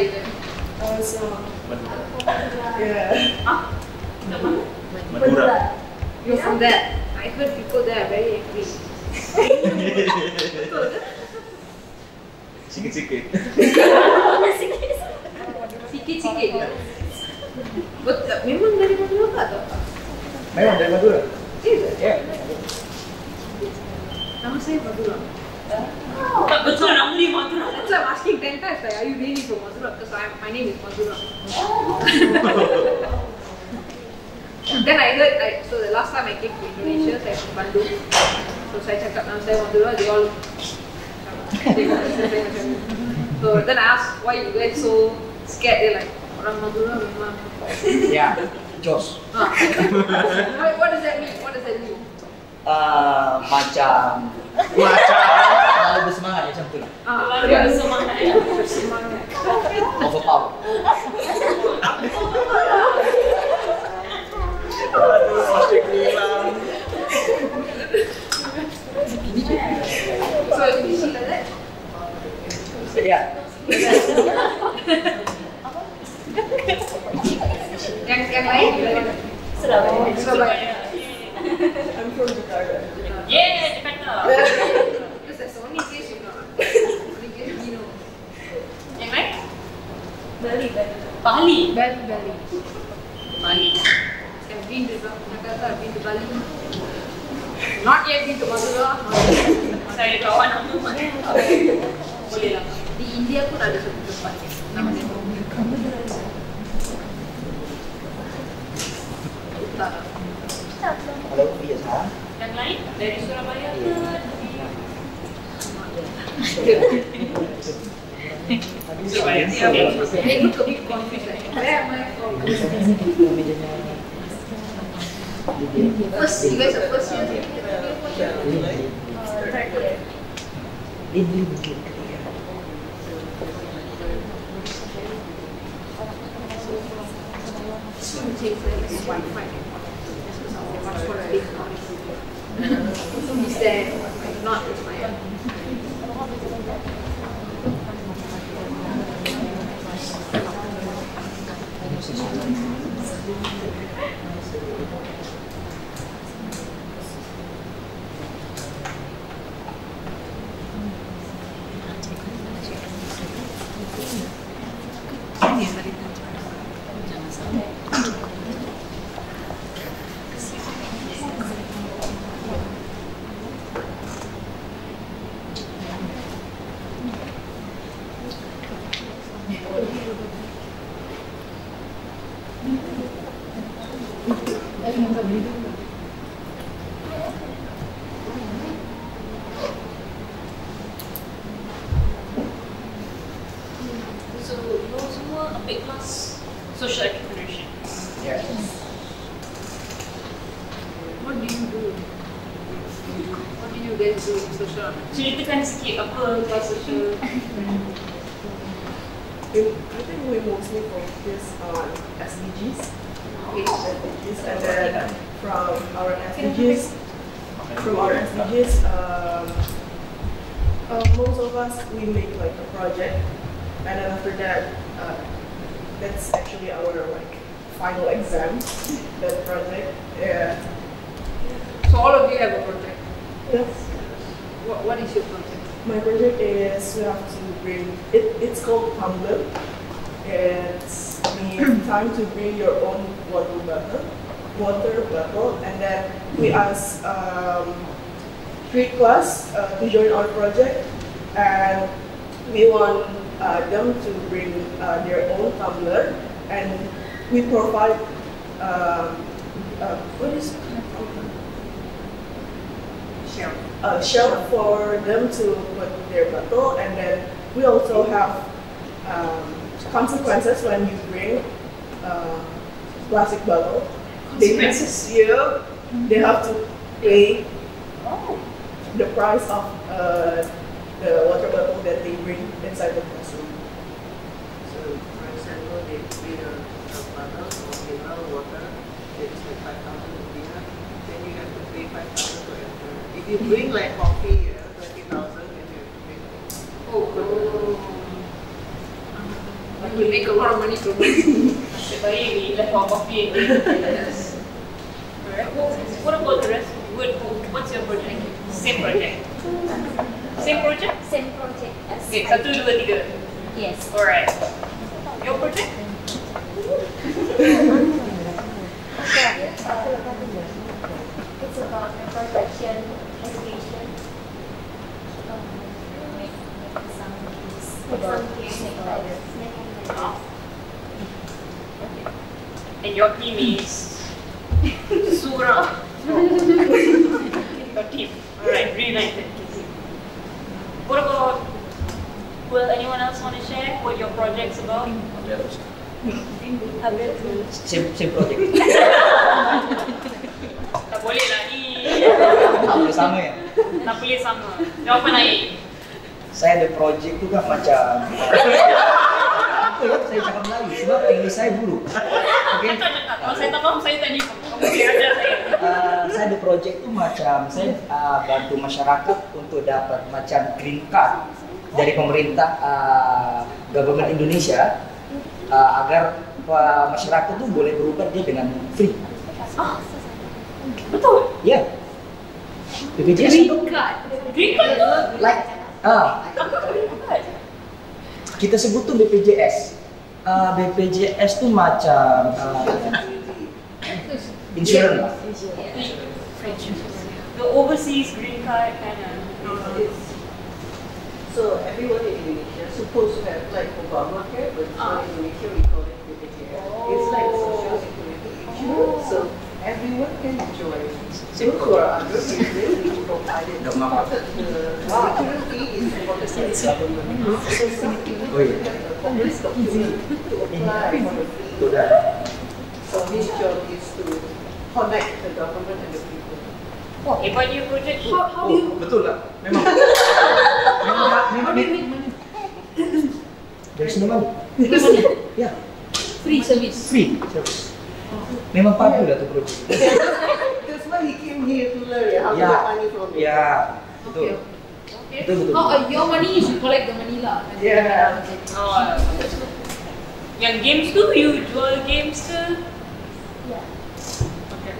you then? So, Madura. yeah. Madura. You're from there. I heard people there are very angry. Sikit-sikit. Sikit-sikit je. Betul, memang dari Madura ke atau apa? Memang dari Madura. Serius? Ya. Nama saya Madura. Tak betul nama dia Madura. That's why I'm asking 10 times, like, are you really from Madura? Because my name is Madura. Then I heard, so the last time I came to Indonesia, saya from Bandung. So saya cakap nama saya Madura, they all so then I asked, why you guys so scared? They're like, orang Madura memang. Ya, Jos. What does that mean? What does that mean? Macam terlalu bersemangat ya, macam tu lah. Terlalu bersemangat ya. Bersemangat. Overpower. Aduh, masih hilang. So you see like that? Ya. Yang lain dari mana? Surabaya. I'm from Jakarta. Yeah, Jakarta. Because there's only place you know. Only place you know. Yang lain? Bali. Bali. I've been to Jakarta, I've been to Bali. Not yet been to Madura. Saya kawan nama. Boleh lah. Di India pun ada satu tempat namanya Utara. Kalau biasa. Yang lain dari Surabaya ke? Surabaya. They look a bit confused. Like, where am I from? First, you guys are first year. Soon takes like Wi-Fi. Much more big noise. Is there? If not, it's my own. So, you semua ambil kelas social entrepreneurship. Ya. What do you do? What do you guys do in social? Ceritakan sikit apa kelas social. I think we mostly focus on SDGs. And then from our SDGs, most of us we make like a project, and then after that, that's actually our like final exam. That project. Yeah. So all of you have a project. Yes. What is your project? My project is we have to bring it's called Tumblr. It's time to bring your own water bottle, and then we ask 3 class to join our project, and we want them to bring their own tumbler, and we provide what is a shelf for them to put their bottle, and then we also have consequences when you bring plastic bottle. They have to pay the price of the water bottle that they bring inside the classroom. So, for example, they bring a bottle of mineral water, it's like 5,000 rupiah, then you have to pay 5,000 to enter. If you bring like coffee, 20,000, then you have to pay. Oh. We make a lot of money from it. Sebagai we left our coffee again. Yes. Alright. What about the rest? What's your project? Same project. Same project? Same project as Okay, 1, 2, 3. Yes. Alright. Your project? It's about the production, education, some games like that. And your team is Surah. Your team. Alright, reunited. What about, will anyone else want to share what your project's about? Same project. Tak boleh lah ni. Tak boleh sama ya. Tak boleh sama. Jawapan lain. Saya ada projek tu kan macam apa ya saya cakap Melayu sebab English saya buruk. Okey. Kalau saya tak faham, saya tanya kamu. Kamu boleh ajar saya. Saya ada projek tu macam saya bantu masyarakat untuk dapat macam green card dari pemerintah government Indonesia agar masyarakat tu boleh berobat dia dengan free. Betul. Ya. BPJS Green card. Green card tu. like kita sebut tu BPJS. BPJS tu macam insurance lah. The overseas green card kind of. So everyone in Indonesia supposed to have like Obamacare, but in Indonesia we call it BPJS. It's like social security insurance. So everyone can join. Those who are underprivileged, we provide it. The security is for the government. So some people have a public document to apply for the free. So his job is to connect the government and the people. Oh, hebat your project. How do you Betul lah. Memang. how do you make money? Dari sini mana? Ya, Free service. free service. Memang padu lah tu projek. That's why he came here to learn how to Ya, get money from it. ya, betul. Betul betul. How your money you should collect the money lah. Yeah. Oh, yang games tu, you jual games ke? Yeah. Okay.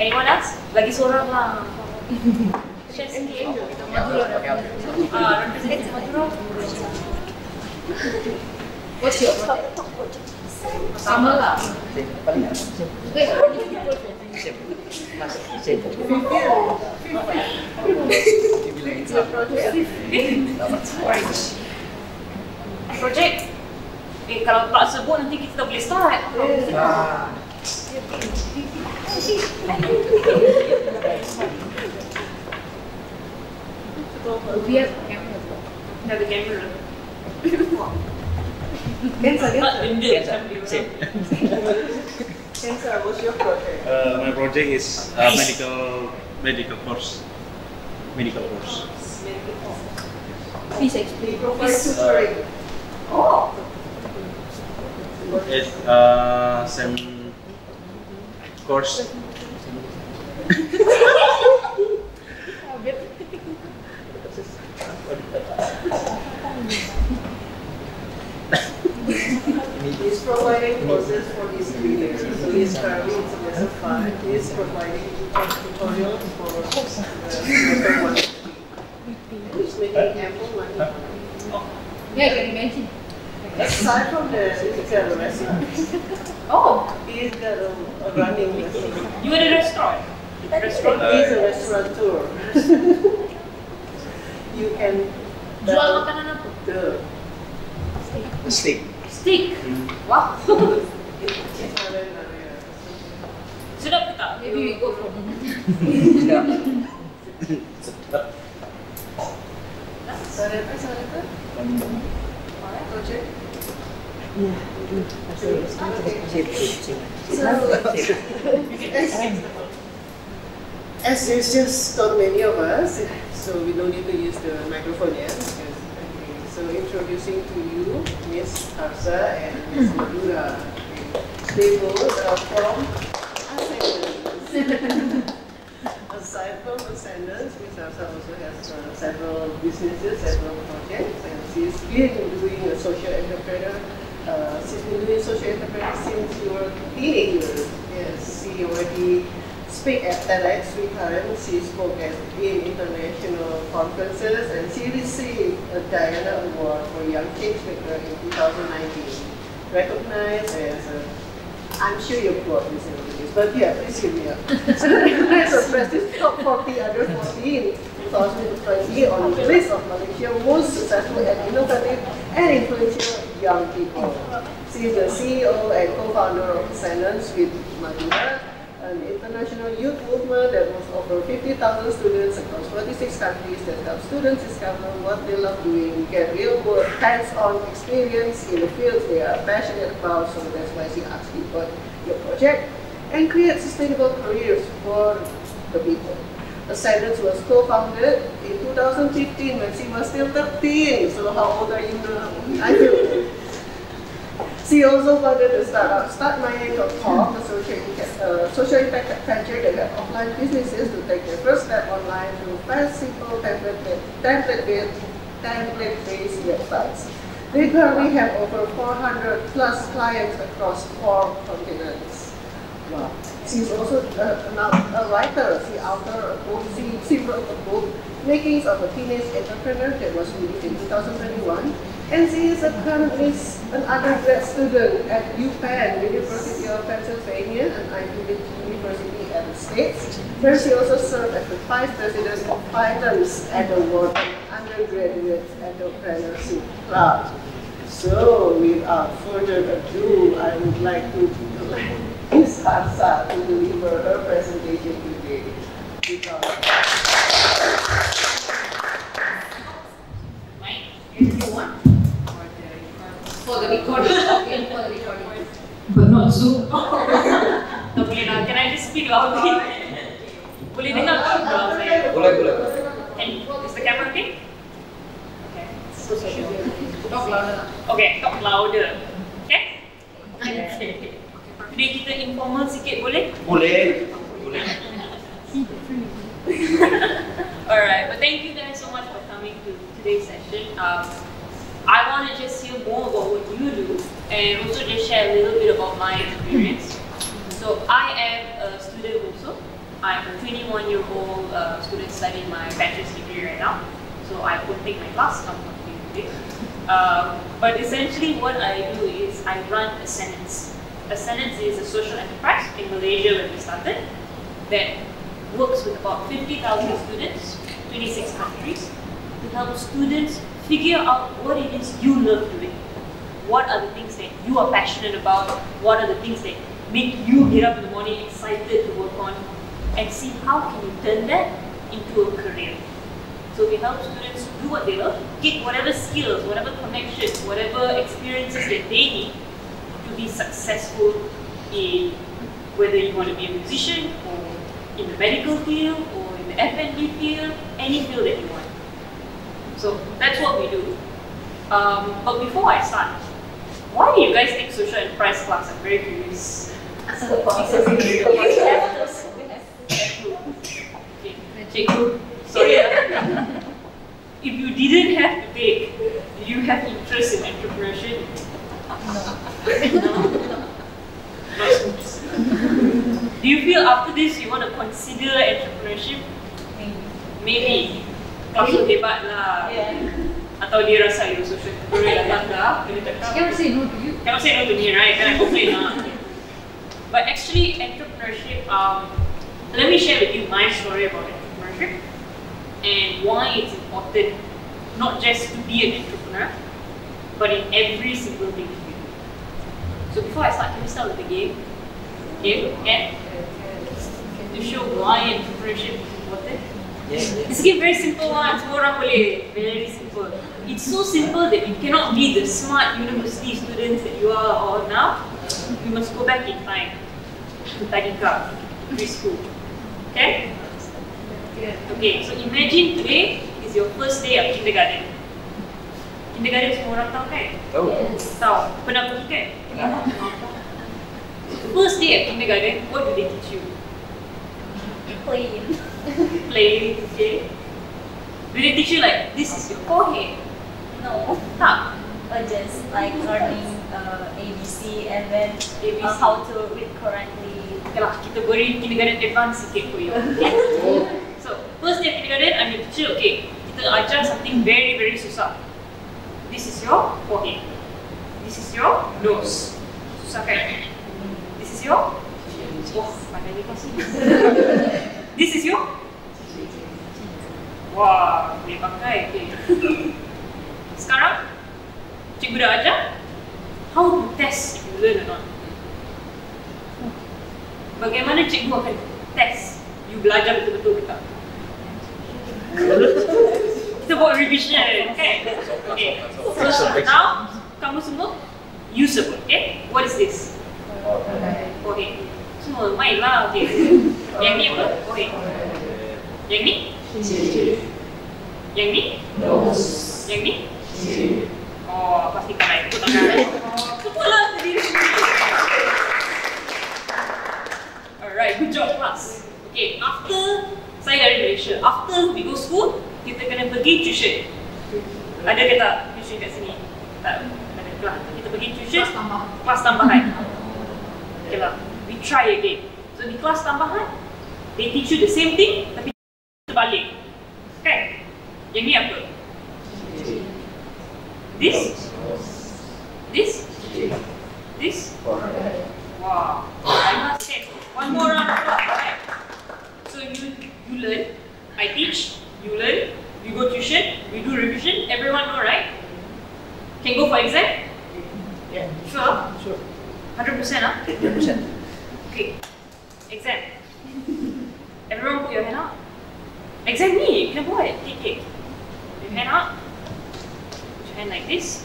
Anyone else? Lagi seorang lah. Share sikit. Representative Madura. What's your project? Sama lah. Paling apa? Wait, how many people for It's a project. Project. Kalau tak sebut nanti kita tak boleh start. We have camera. Ada kamera. Cancer, Tak cancer. benda macam dia. Same. Cancer, what's your project? My project is medical course. Medical course. Please explain. We provide tutoring. Oh. It's same course. He's providing courses for his leaders. So he's currently in semester 5. He's providing tutorials for semester 1. He's making ample money. Yeah, I can imagine. Aside from that, he's got a restaurant. Oh, He's got a running restaurant. you ada restaurant? Restaurant? He's a restaurateur. You can Jual makanan apa? Steak. Steak. Wah. Sedap ke tak? Maybe we go from Project? As it's just not many of us, so we don't need to use the microphone yet. So introducing to you Miss Hafsa and Miss Madura. They both are from Ascendants. Aside from Ascendants, Miss Hafsa also has several businesses, several projects, and she's been doing a social entrepreneur. She's been doing social entrepreneur since she was a teenager. Yes, she already speak at TEDx 3 times. She spoke in international conferences, and she received a Diana Award for Young Change Maker in 2019. Recognized as I'm sure you've got this in English, but yeah, please hear me out. So recognized as prestigious top 40 under 14 2020 on the list of Malaysia's most successful and innovative and influential young people. She is the CEO and co-founder of Science with Madura, an international youth movement that was over 50,000 students across 46 countries that help students discover what they love doing, get real-world, hands-on experience in the fields they are passionate about. So that's why she asked you about your project, and create sustainable careers for the people. The Science was co-founded in 2015 when she was still 13. So how old are you now? I feel. She also founded the startup StartMyName.com, a social impact venture that helps offline businesses to take their first step online through fast, simple, template-based websites. They currently have over 400 plus clients across 4 continents. Wow. She's also a writer. She authored a book. She wrote a book, Makings of a Teenage Entrepreneur, that was released in 2021. And she is currently an undergrad student at UPenn, University of Pennsylvania, an Ivy League university at the States, where she also served as the Vice President of Finance at the World Undergraduate Entrepreneurship Club. So, without further ado, I would like to Ms. Harsa to deliver her presentation today. For the recording, okay, for the recording. But not Zoom. Tak boleh lah. Can I just speak loudly? Boleh dengar tak suara saya? Boleh. And is the camera okay? Okay. Talk louder. Okay, talk louder. Okay? Okay. Today kita informal sikit boleh? Boleh. Alright, but thank you guys so much for coming to today's session. I want to just hear more about what you do and also just share a little bit about my experience. So I am a student also. I'm a 21-year-old student studying my bachelor's degree right now. So I won't take my class, I'm not doing today. But essentially what I do is I run a sentence. A sentence is a social enterprise in Malaysia when we started that works with about 50,000 students, 26 countries, to help students figure out what it is you love doing. What are the things that you are passionate about? What are the things that make you get up in the morning excited to work on? And see how can you turn that into a career. So we help students do what they love, get whatever skills, whatever connections, whatever experiences that they need to be successful in whether you want to be a musician or in the medical field or in the F&B field, any field that you want. So that's what we do. But before I start, why do you guys take social enterprise class? I'm very curious. Cikgu, sorry. If you didn't have to take, do you have interest in entrepreneurship? No. Do you feel after this you want to consider entrepreneurship? Maybe. Kamu hebat lah. Atau dia rasa you social entrepreneur lah. Cannot say no to you. Cannot say no to me, right? Can I complain lah? But actually, entrepreneurship, let me share with you my story about entrepreneurship and why it's important not just to be an entrepreneur, but in every single thing that you do. So before I start, can we start with the game? Game? Yeah? To show why entrepreneurship is important. This game very simple one, semua orang boleh. Very simple. It's so simple that you cannot be the smart university students that you are all now. You must go back in time to Tadika, preschool. Okay? Okay, so imagine today is your first day of kindergarten. Kindergarten semua orang tahu kan? Tahu. Pernah pergi kan? First day of kindergarten, what do they teach you? Playing. Playing, okay? Do they teach you like, this is your forehead, No. Tak. Just like learning ABC and then ABC. how to read correctly. Okay lah, kita beri kindergarten advance sikit for you. Okay? So, first day of kindergarten, I'm your teacher. Okay, kita ajar something very very susah. This is your forehead. This is your nose. Susah kan? This is your... Wah, pandai ni kasih. This is your... Wah, boleh pakai. Okay. Sekarang, cikgu dah ajar how to test if you learn or not. Bagaimana cikgu akan test you belajar betul-betul ke tak? Kita buat revision, okay? Okay. So now, kamu semua use a word, okay? What is this? Okay. Semua main lah, okay. Yang ni apa? Okay. Yang ni? Yang ni? Yang ni? Oh, pastikan lah, ikut tangan. Semualah sendiri. Alright, good job class. Okay, after saya dari Malaysia, after we go school, kita kena pergi tuition. Ada ke tak tuition kat sini? Tak, ada kelas. Kita pergi tuition, kelas tambahan. Okay lah, we try again. So di kelas tambahan, they teach you the same thing, tapi terbalik. Okay, yang ni apa? This? Wow, I must say, one more round of applause, right? So you learn, I teach, you learn, you go tuition, we do revision, everyone know, right? Can go for exam? Yeah. Sure? Sure. 100% huh? 100%. Okay, exam. Everyone put your hand up. Exam ni, kena buat, take. Put your hand up. Put your hand like this.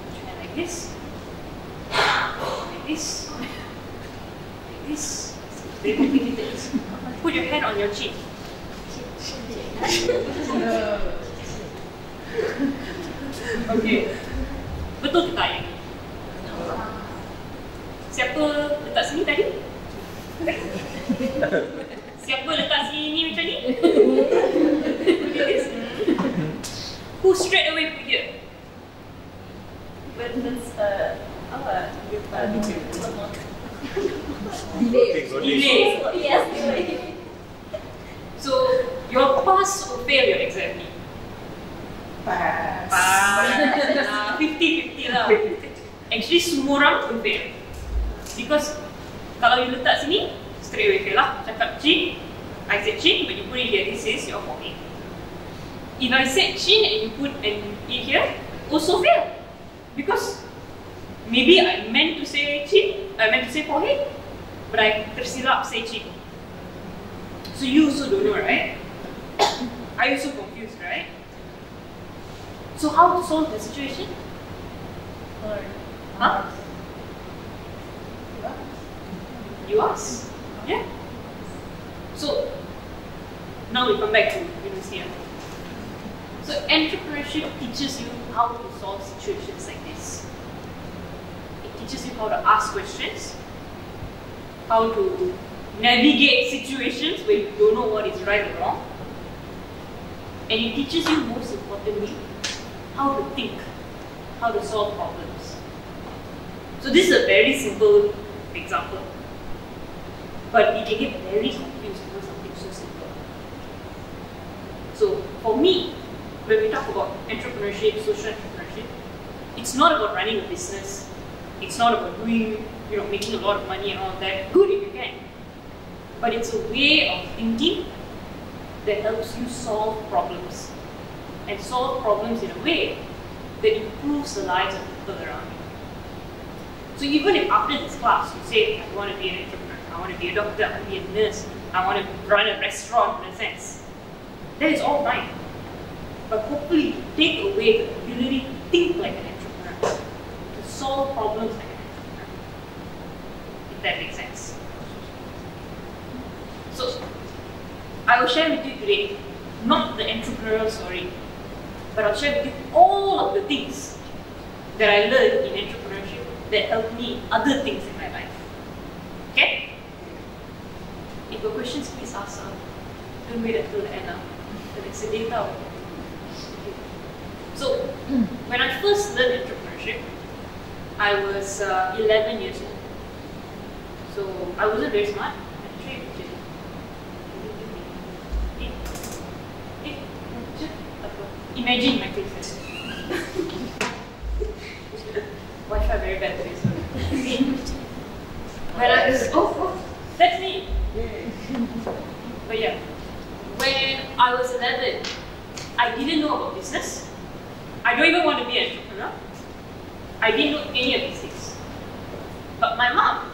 Put your hand like this. Like this. Like this. Very complicated. Put your hand on your chin. Okay. Betul ke tak yang ni? Siapa letak sini tadi? Siapa letak sini macam ni? Who straight away put here? But that's Delay. Yes, delay. So, your pass or fail your exam ni? Pass. 50-50 lah. Actually, semua orang pun fail. Because kalau you letak sini, straight away fail lah. Cakap chin, I said chin, but you put it here, this is your forehead. If I said chin and you put it here, also fail. Because maybe I meant to say chin, I meant to say forehead, but I tersilap say chin. So you also don't know, right? Are you so confused, right? So how to solve the situation? Huh? You ask? Yeah? So, now we come back to university. So, entrepreneurship teaches you how to solve situations like this. It teaches you how to ask questions, how to navigate situations where you don't know what is right or wrong, and it teaches you, most importantly, how to think, how to solve problems. So this is a very simple example, but it can get very confused over something so simple. So for me, when we talk about entrepreneurship, social entrepreneurship, it's not about running a business. It's not about doing, making a lot of money and all that. Good if you can, but it's a way of thinking that helps you solve problems, and solve problems in a way that improves the lives of people around you. So even if after this class you say, I want to be an entrepreneur, I want to be a doctor, I want to be a nurse, I want to run a restaurant in a sense, that is all fine. But hopefully you take away the ability to think like an entrepreneur, to solve problems like an entrepreneur, if that makes sense. So I will share with you today, not the entrepreneurial story, but I'll share with you all of the things that I learned in entrepreneurship that helped me in other things in my life. Okay? If your questions, please ask. Don't wait until the end. The next day. Okay. So when I first learned entrepreneurship, I was 11 years old. So I wasn't very smart. Imagine my face. Wi-Fi very bad today, so. When I was, that's me. But yeah, when I was 11, I didn't know about business. I don't even want to be an entrepreneur. I didn't know any of these things. But my mom,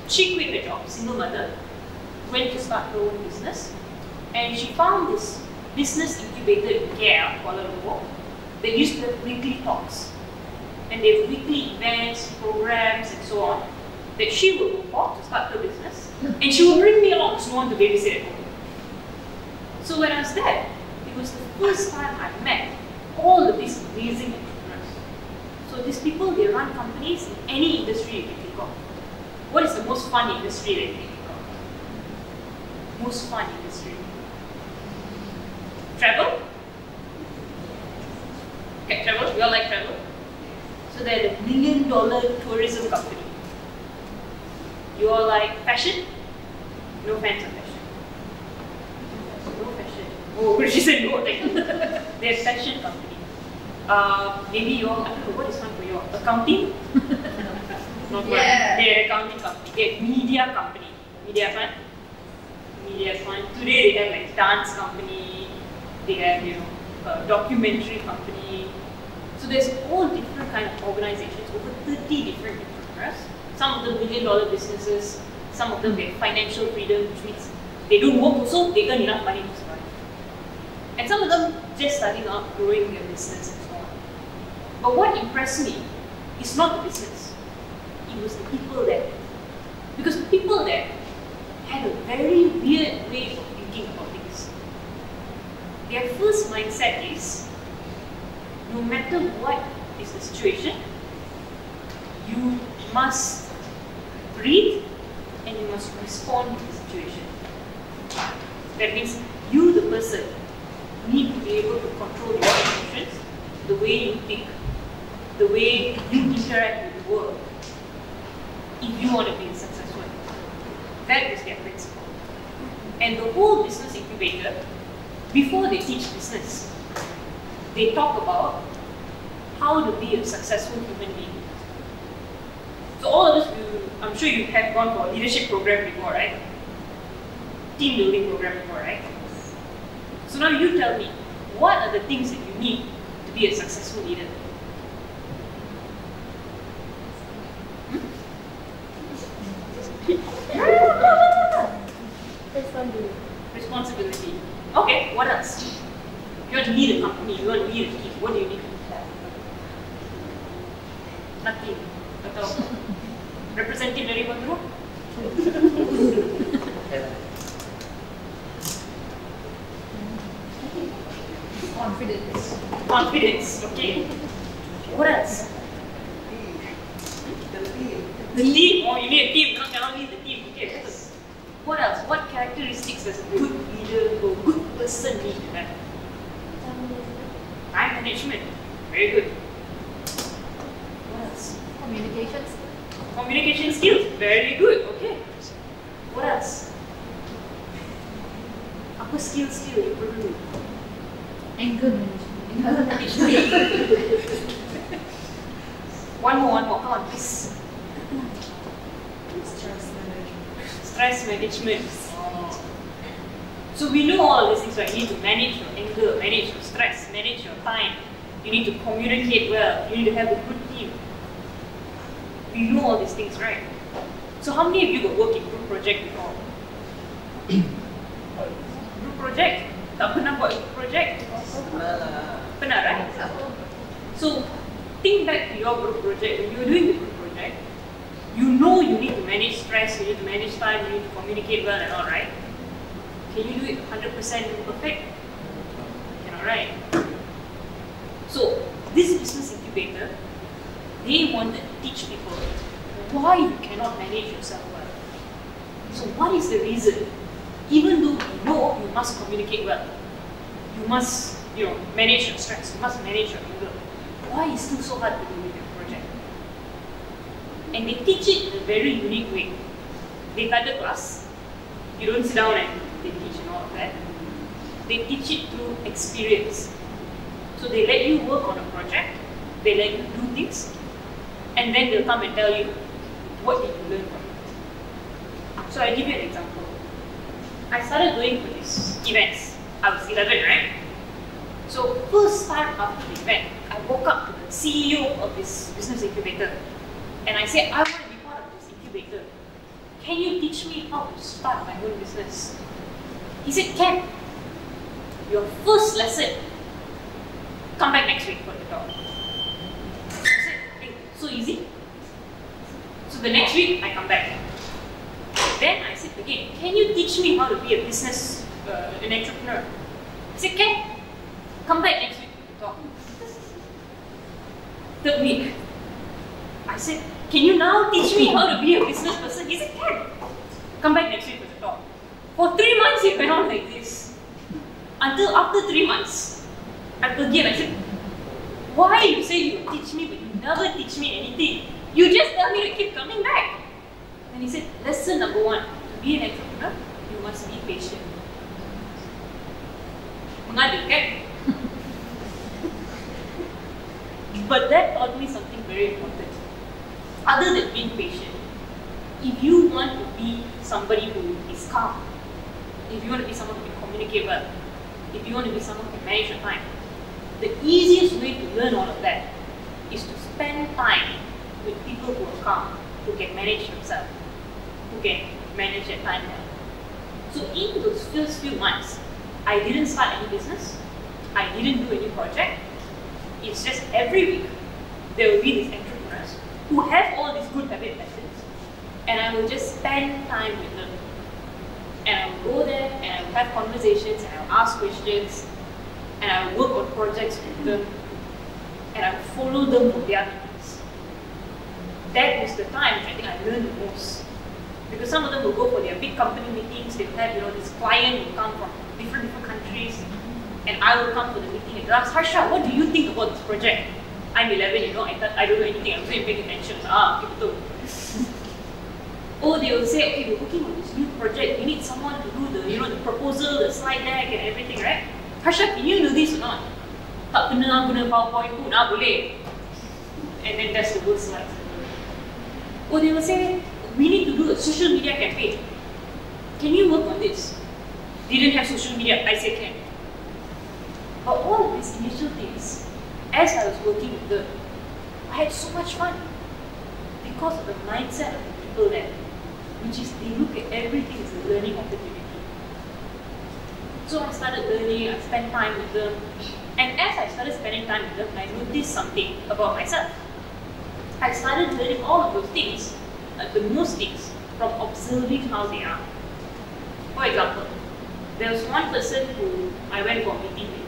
she quit her job, single mother, went to start her own business, and she found this business incubator in KL, Kuala Lumpur. They used to have weekly talks, and they have weekly events, programs, and so on that she will go for to start her business, and she will bring me along because no one to babysit at home. So when I was there, it was the first time I met all of these amazing entrepreneurs. So these people, they run companies in any industry you can think of. What is the most fun industry that you can think of? Most fun industry? Travel? Okay, travel. We all like travel. So they're the $1 million tourism company. You all like fashion? No fans of fashion. No fashion. Oh, she said no. They're a fashion company. Maybe you all, I don't know, what is fun for you all? Accounting? Not fun. They're an accounting company. They're a media company. Media fun? Media is fun. Today they have like dance company. They have, you know, a documentary company. So there's all different kind of organizations, over 30 different entrepreneurs. Some of them $1 million businesses, some of them they have financial freedom, which means they don't work also, they earn enough money to survive. And some of them just starting out, growing their business and so on. But what impressed me is not the business, it was the people there. Because the people there had a very weird way of thinking about things. Their first mindset is, no matter what is the situation, you must breathe and you must respond to the situation. That means you, the person, need to be able to control your emotions, the way you think, the way you interact with the world, if you want to be successful. That is their principle. And the whole business incubator, before they teach business, they talk about how to be a successful human being. So all of us, I'm sure you have gone for a leadership program before, right? Team building program before, right? So now you tell me, what are the things that you need to be a successful leader? Responsibility. Okay, what else? You want to lead a company, you want to lead a team, what do you need? Nothing. Atau representative dari Perguruan? Confidence, okay. What else? The team. Oh, you need a team, you cannot lead the team. Okay, what else? What characteristics does a good leader or good person need to have? Time management. Very good. What else? Communications. Communication skills. Very good. Okay. What else? Apa skill yang perlu? Anger management. One more. Come on, please. Stress management. Oh. So we know all these things, right? You need to manage your anger, manage your stress, manage your time. You need to communicate well. You need to have a good team. We know all these things, right? So how many of you got work in group project before? Group project? Tak pernah buat group project? Pernah, right? So think back to your group project. When you were doing the group project, you know you need to manage stress, you need to manage time, you need to communicate well and all, right? Can you do it 100% perfect? Cannot, right? So this business incubator, they wanted to teach people why you cannot manage yourself well. So what is the reason? Even though you know you must communicate well, you must manage your stress, you must manage your anger. Why is it so hard to do with your project? And they teach it in a very unique way. They cut the class, you don't sit down and they teach and all of that. They teach it through experience. So they let you work on a project, they let you do things, and then they'll come and tell you, what did you learn from it? So I'll give you an example. I started going to these events. I was 11, right? So first time after the event, I woke up to the CEO of this business incubator and I said, I want to be part of this incubator. Can you teach me how to start my own business? He said, Ken, your first lesson, come back next week for the talk. So I said, hey, so easy. So the next week, I come back. Then I said again, can you teach me how to be a business, an entrepreneur? He said, Ken, come back next week to talk. Third week, I said, can you now teach me how to be a business person? He said, Ken, come back next week for the talk. For 3 months, it went on like this. Until after 3 months, again I said, why you say you will teach me but you never teach me anything? You just tell me to keep coming back. And he said, lesson number 1, to be an entrepreneur, you must be patient. Mengadu, kan? But that taught me something very important. Other than being patient, if you want to be somebody who is calm, if you want to be someone who can communicate well, if you want to be someone who can manage your time, the easiest way to learn all of that is to spend time with people who are calm, who can manage themselves, who can manage their time well. So in those first few months, I didn't start any business, I didn't do any project. It's just every week there will be these entrepreneurs who have all these good habit lessons, and I will just spend time with them. And I will go there and I will have conversations and I will ask questions and I will work on projects with them and I will follow them for their meetings. That was the time which I think I learned the most. Because some of them will go for their big company meetings, they will have this client who come from different countries, and I will come for the meeting and ask, Harsha, what do you think about this project? I'm 11, I don't know anything, I'm not paying attention. Okay, betul. Or they will say, okay, we're working on this new project, we need someone to do the proposal, the slide deck and everything, right? Harsha, can you do this or not? Tak kena guna PowerPoint pun, boleh. And then that's the whole slide. Or they will say, we need to do a social media campaign. Can you work on this? Didn't have social media, I said can. But all of these initial things, as I was working with them, I had so much fun because of the mindset of the people there, which is they look at everything as a learning opportunity. So I started learning, I spent time with them, and as I started spending time with them, I noticed something about myself. I started learning all of those things, most things, from observing how they are. For example, there was one person who I went for a meeting with.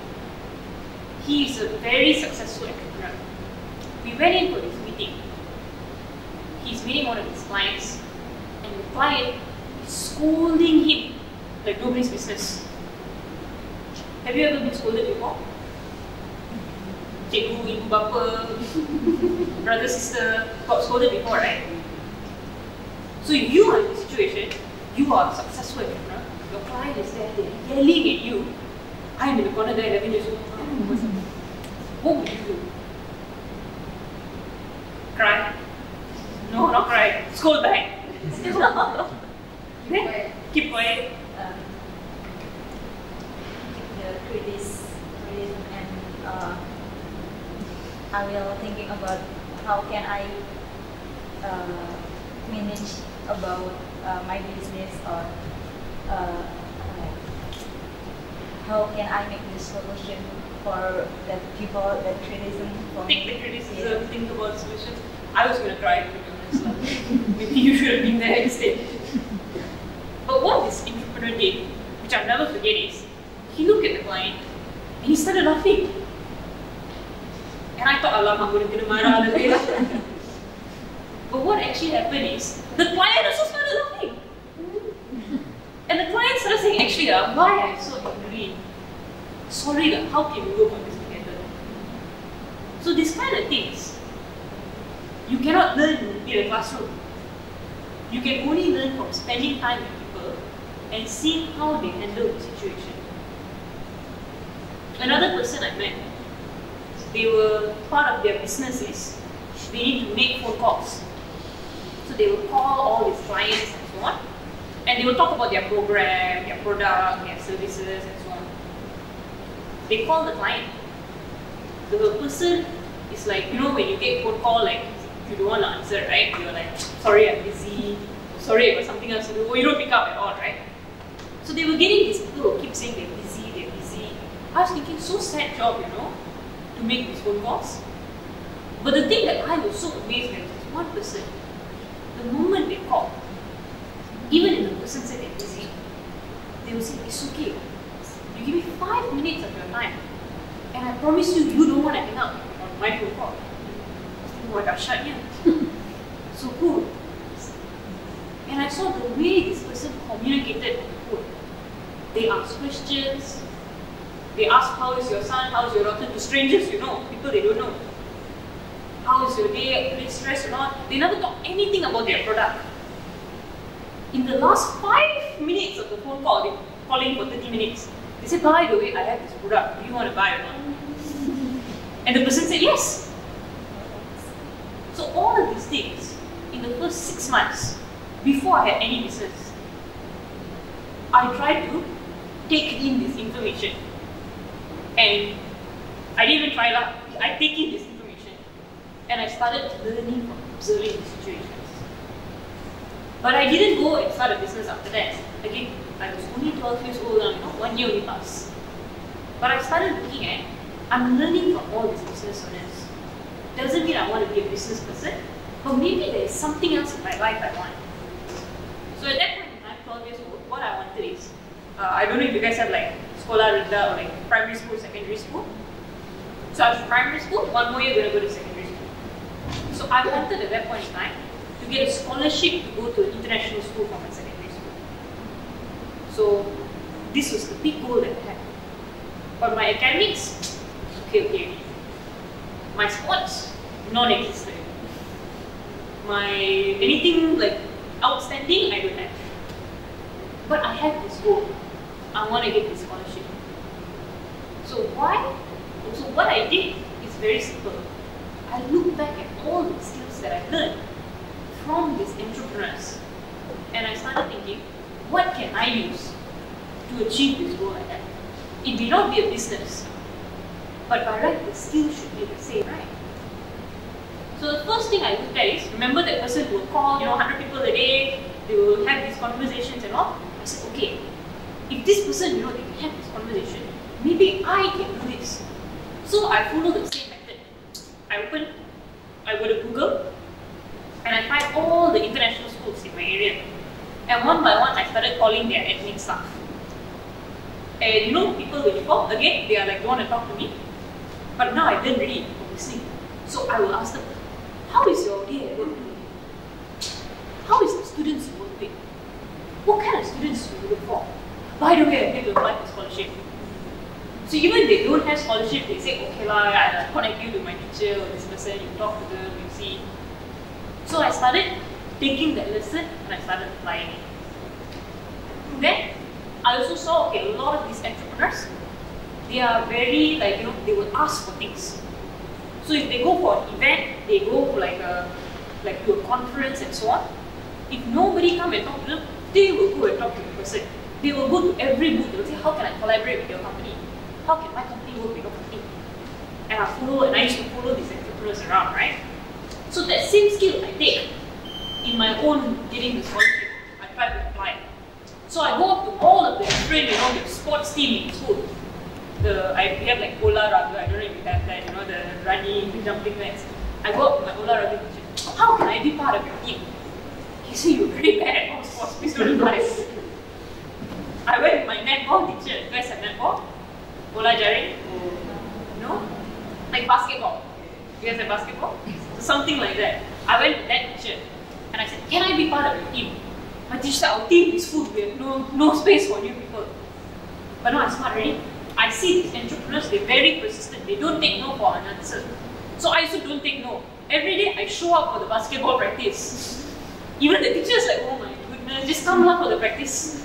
He is a very successful entrepreneur. We went in for this meeting. He's meeting one of his clients, and the client is scolding him like nobody's business. Have you ever been scolded before? Cikgu, ibu bapa, brother, sister, got scolded before, right? So if you are in this situation, you are a successful entrepreneur, your client is there, they're yelling at you. I'm in the corner there, 11 years old. What would you do? Cry? No, not cry. Scold back. Then keep quiet. The criticism and I will thinking about how can I manage about my business, or how can I make the solution for the people that criticism for Take me. the criticism, think about the solution. I was going to cry, to be honest. Maybe you should have been there instead. But what this entrepreneur did, which I'll never forget, is he looked at the client and he started laughing. And I thought, alamak, I'm going to marah. But what actually happened is, the client also started laughing. And the client started saying, actually, why I'm so angry? sorry lah, how can we work on this together? So these kind of things, you cannot learn in a classroom. You can only learn from spending time with people and seeing how they handle the situation. Another person I met, they were part of their business is they need to make phone calls. So they will call all these clients and so on, and they will talk about their program, their product, their services and so on. They call the client. The person is like, you know, when you get phone call, like you don't want to answer, right? You're like, sorry, I'm busy. Sorry, I got something else to do. Or you don't pick up at all, right? So they were getting these people who keep saying they're busy, they're busy. I was thinking, so sad job, you know, to make these phone calls. But the thing that I was so amazed at was one person, the moment they called, even if the person said they're busy, they would say, it's okay. You give me 5 minutes of your time, and I promise you, you don't want to hang up on my phone call. What dahsyatnya. So cool. And I saw the way this person communicated on the phone. They asked questions. They asked, how is your son, how is your daughter, to strangers, you know, people they don't know. How is your day, are they stressed or not? They never talk anything about their product. In the last 5 minutes of the phone call, they were calling for 30 minutes. They said, by the way, I have this product, do you want to buy or not? And the person said, yes. So all of these things, in the first 6 months, before I had any business, I tried to take in this information. And I didn't even try that. I take in this information. And I started learning from observing the situations. But I didn't go and start a business after that. Again, I was only 12 years old, you know, 1 year only passed. But I started looking at, I'm learning from all these business owners. Doesn't mean I want to be a business person, but maybe there is something else in my life I want. So at that point in time, 12 years old, what I wanted is, I don't know if you guys have like sekolah rendah or like primary school, secondary school. So I was in primary school, 1 more year going to go to secondary school. So I wanted at that point in time to get a scholarship to go to an international school for my secondary school. So this was the big goal that I had. But my academics, okay. My sports, non-existent. My anything like outstanding, I don't have. But I have this goal. I want to get this scholarship. So why? So what I did is very simple. I look back at all the skills that I've learned from these entrepreneurs, and I started thinking, what can I use to achieve this goal I have? It may not be a business, but by right, the skill should be the same, right? So the first thing I looked at is, remember that person who will call, 100 people a day, they will have these conversations and all. I said, okay, if this person, they can have this conversation, maybe I can do this. So I follow the same method. I go to Google, and I find all the international schools in my area. And one by one, I started calling their admin staff. And people when you call, again, they are like, don't want to talk to me. But now I didn't really listening. So I will ask them, how is your day at work today? How is the students you work with? What kind of students do you look for? By the way, I need to apply for scholarship. So even if they don't have scholarship, they say, okay lah, I'll connect you to my teacher or this person, you talk to them, you see. So I started taking that lesson and I started applying it. Then I also saw, okay, a lot of these entrepreneurs, they are very they will ask for things. So if they go for an event, they go for to a conference and so on. If nobody come and talk to them, they will go and talk to the person. They will go to every booth. They will say, how can I collaborate with your company? How can my company work with your company? And I used to follow these entrepreneurs around, right? So that same skill I take in my own getting the scholarship, I try to apply it. So I go up to all of the different, the sports team in school. We have like Ola Raga, I don't know if you have that, the running, the jumping nets. I go up to my Ola Raga teacher, how can I be part of your team? He said, you're very bad at all sports, please don't apply. I went with my netball teacher. You guys have netball? Bola jaring? No? Like basketball. You guys have basketball? So something like that. I went with that teacher and I said, can I be part of your team? My teacher said, our team is full. We have no space for new people. But now I'm smart already. I see these entrepreneurs, they're very persistent. They don't take no for an answer. So I also don't take no. Every day I show up for the basketball practice. Even the teacher's like, oh my goodness, just come up for the practice.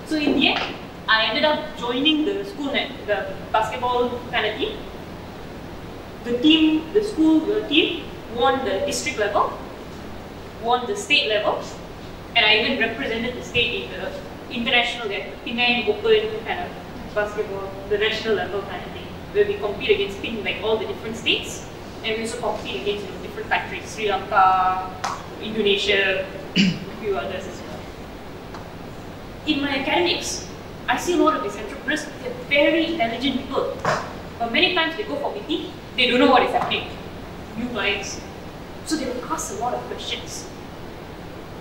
So in the end, I ended up joining the school the basketball kind of team. The school team won the district level, won the state level, and I even represented the state in the international, Penang Open kind of basketball, the national level kind of thing, where we compete against like all the different states, and we also compete against different countries, Sri Lanka, Indonesia, a few others as well. In my academics, I see a lot of these entrepreneurs, they're very intelligent people, but many times they go for meeting, they don't know what is happening, new clients. So they will ask a lot of questions.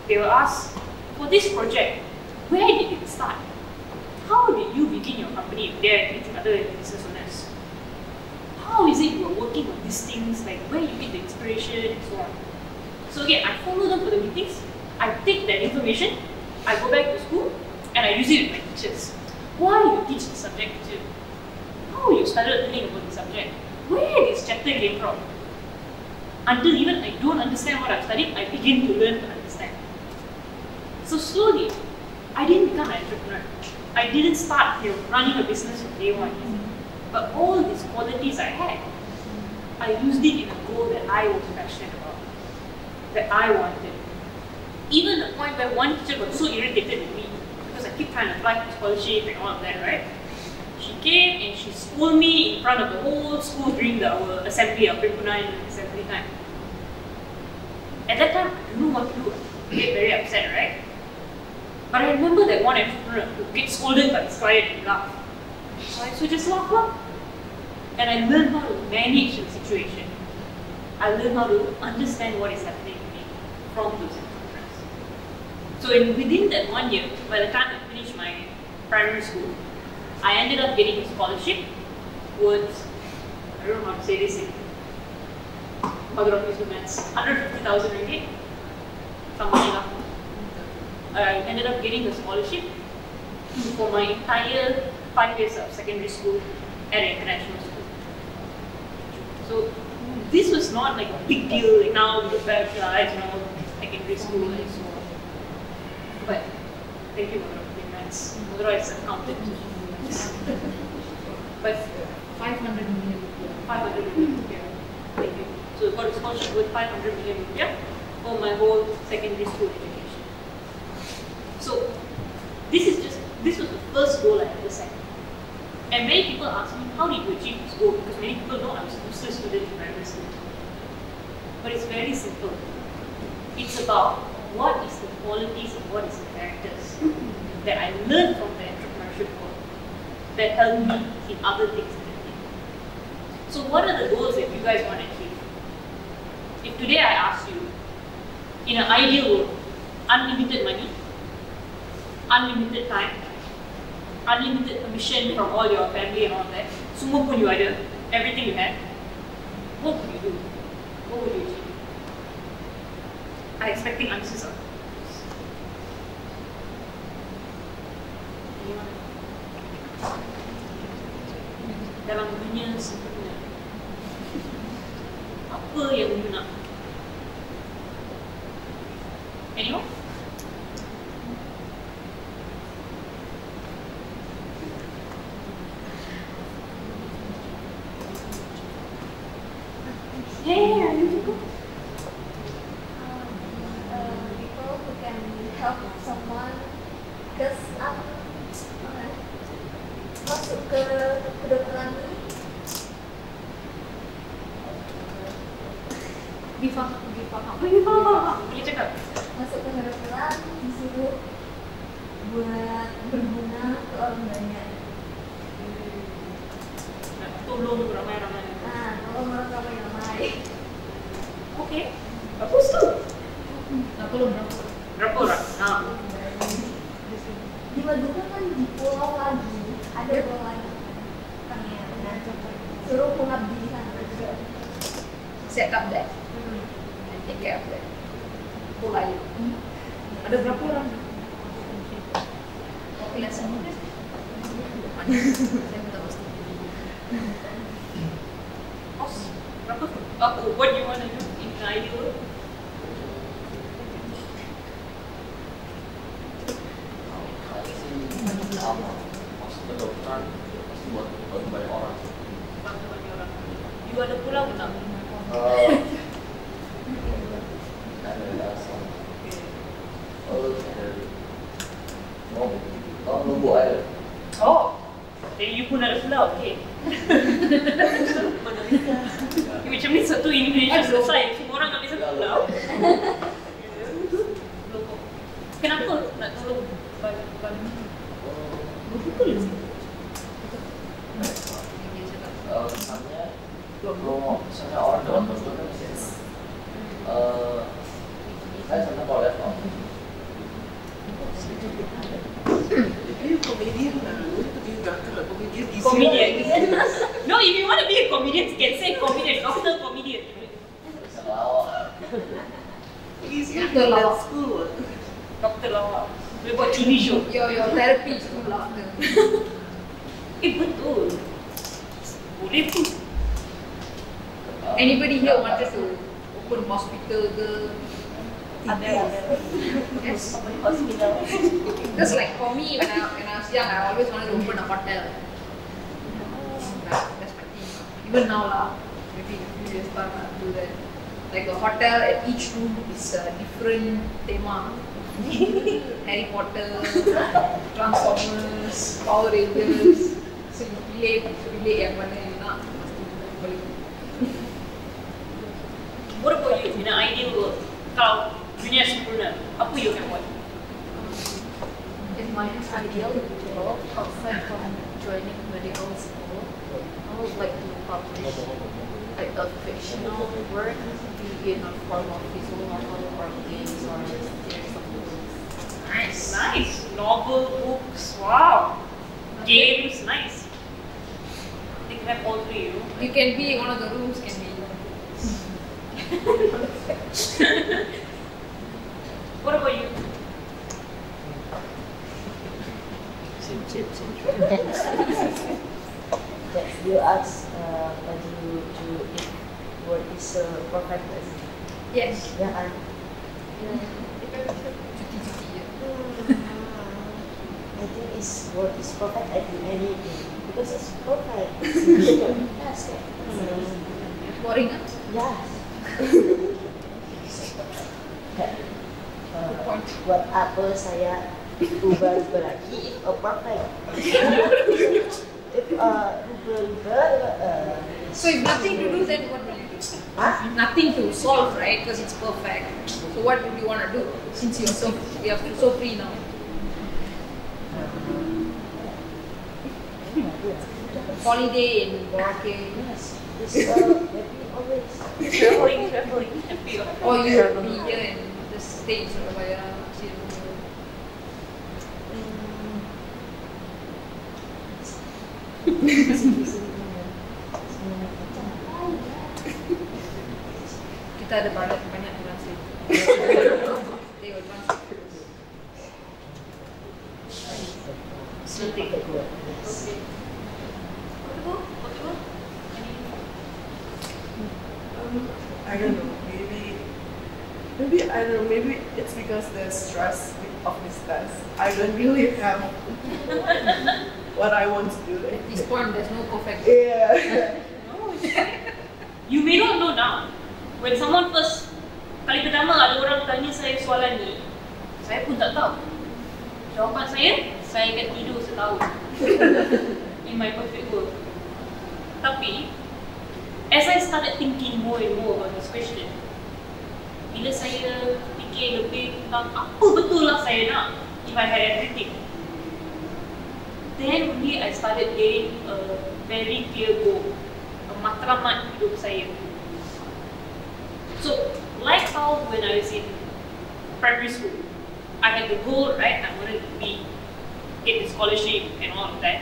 They will ask, for this project, where did it start? How did you begin your company if they are meeting other business owners? How is it you are working on these things, like where you get the inspiration and so on? So again, I follow them for the meetings, I take that information, I go back to school, and I use it with my teachers. Why you teach the subject to? How you started learning about the subject? Where this chapter came from? Until even I don't understand what I'm studying, I begin to learn to understand. So slowly, I didn't become an entrepreneur. I didn't start running a business from day one. But all these qualities I had, I used it in a goal that I was passionate about, that I wanted. Even the point where one teacher got so irritated with me because I keep trying to apply for scholarship and all of that, right? She came and she scolded me in front of the whole school during our assembly, our Perguruan assembly time. At that time, I didn't know what to do. I get very upset, right? But I remember that one entrepreneur who gets scolded by his client and laugh. So I just laugh. And I learned how to manage the situation. I learned how to understand what is happening to me from those entrepreneurs. So within that 1 year, by the time I finished my primary school, I ended up getting a scholarship worth, I don't know how to say this in Mother of Musical Maths, 150,000 ringgit, something like that. I ended up getting a scholarship for my entire 5 years of secondary school at an international school. So this was not like a big deal, like now we look back, secondary school and so on. But thank you, Mother of Musical Maths. Mother is accountant. But 500 million rupiah. 500 million rupiah. Thank you. So I got a scholarship with 500 million rupiah for my whole secondary school education. So this was the first goal I ever set. And many people ask me, how did you achieve this goal? Because many people know I was a useless student in primary school. But it's very simple. It's about what is the qualities and what is the characters that I learned from the entrepreneurship world that help me in other things that I do. So what are the goals that you guys want to achieve? If today I ask you, in an ideal world, unlimited money, unlimited time, unlimited permission from all your family and all that, semua pun you ada, everything you have, what would you do? What would you achieve? I'm expecting answers on this. Anyone? Dalam dunia sempurna, apa yang you nak? Anyone? Yeah, you go. People who can help someone, because masuk ke kedokteran ini difaham. Boleh cakap? Masuk ke kedokteran disuruh buat berguna ke orang banyak. Nak tolong ramai-ramai. Tolong orang ramai. Okay, bagus tu. Nak tolong berapa? Berapa orang? Di Madura kan di pulau lagi ada pulau lagi. Suruh pengabdi di sana juga. Set up that. Take care of that. Pulau lain. Ada berapa orang? Populasinya? Saya tak tahu. What do you want to do in an ideal world? Sama masuk kedokteran pasti buat bantu banyak orang. Bantu banyak orang. You ada pulang tak? Ada sama. Oh, nunggu aja. Oh, jadi you pun ada pulau, okay. Macam ni satu Indonesia selesai, semua orang ambil satu pulau. Kenapa nak tolong bantu? Misalnya kalau misalnya orang dalam perjalanan saya senang kalau lihat orang. You're a comedian now. Itu dia kalau comedian easy. Comedian. No, if you want to be a comedian, you can say comedian, doctor comedian. Bisa lawak. Easy after that school. Doktor lawak. Boleh buat TV show. Your therapy school lah. Betul. Boleh pun. Anybody here wanted to open hospital ke? Ada. Yes. Hospital. Because like for me when I was young, I always wanted to open a hotel. That's my thing. Even now lah, maybe in a few years time I'll do that. Like a hotel, at each room is a different tema. Harry Potter, Transformers, Power Rangers. So you relate yang mana you nak. What about you? In an ideal world, kalau dunia sempurna, apa you akan buat? In my ideal world, aside from joining medical school, I would like to publish like a fictional work, be in a form of visual novel or games or series of books. Nice. Novel, books, wow. Games, nice. They can have all three, you know? You can be one of the rooms, can be. What about you? That you ask whether if word is perfect. Yes. Yeah, I think it's word is perfect at anything because it's perfect. Yes. Boring ah? Yes. Buat apa saya ubah-ubah lagi if perfect? If So if nothing to do, then what will you do? Huh? Nothing to solve, right? Because it's perfect. So what would you want to do? Since you're so free now. Holiday in Boracay. Yes. Maybe always. Traveling. Happy. Or you'll be here and just stay in Surabaya. Kita ada banyak translate. They will translate. Nothing. Okay. I don't know, maybe I don't know, maybe it's because the stress of this test. I don't really have what I want to do. At this point, there's no perfect. Yeah. No, you may not know now. When someone first kali pertama ada orang tanya saya soalan ni, saya pun tak tahu. Jawapan saya akan tidur setahun. In my perfect world. Tapi, as I started thinking more and more about this question, bila saya fikir lebih tentang apa betul lah saya nak if I had everything, then only I started getting a very clear goal, a matlamat hidup saya. So, like how when I was in primary school, I had the goal, right? I wanted to get the scholarship and all of that.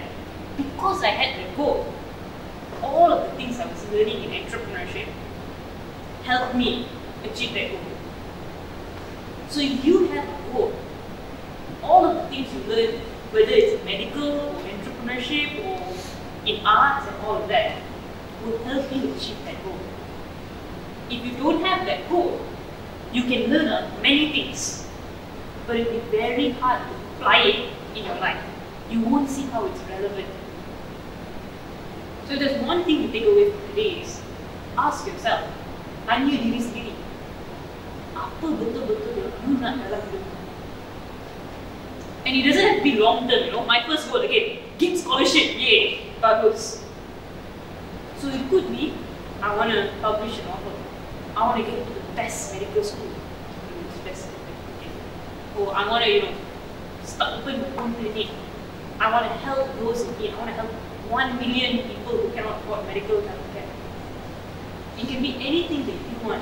Because I had the goal, all of the things I was learning in entrepreneurship helped me achieve that goal. So if you have a goal, all of the things you learn, whether it's medical or entrepreneurship or in arts and all of that will help you achieve that goal. If you don't have that goal, you can learn many things, but it will be very hard to apply it in your life. You won't see how it's relevant. So there's one thing to take away from today is, ask yourself, tanya diri sendiri, apa betul-betul yang you nak dalam hidup? And it doesn't have to be long term, you know. My first goal again, get scholarship, yay, bagus. So it could be, I want to publish an author. I want to get into the best medical school. Or I want to, start open my own clinic. I want to help those in need. I want to help 1 million people who cannot afford medical healthcare. It can be anything that you want.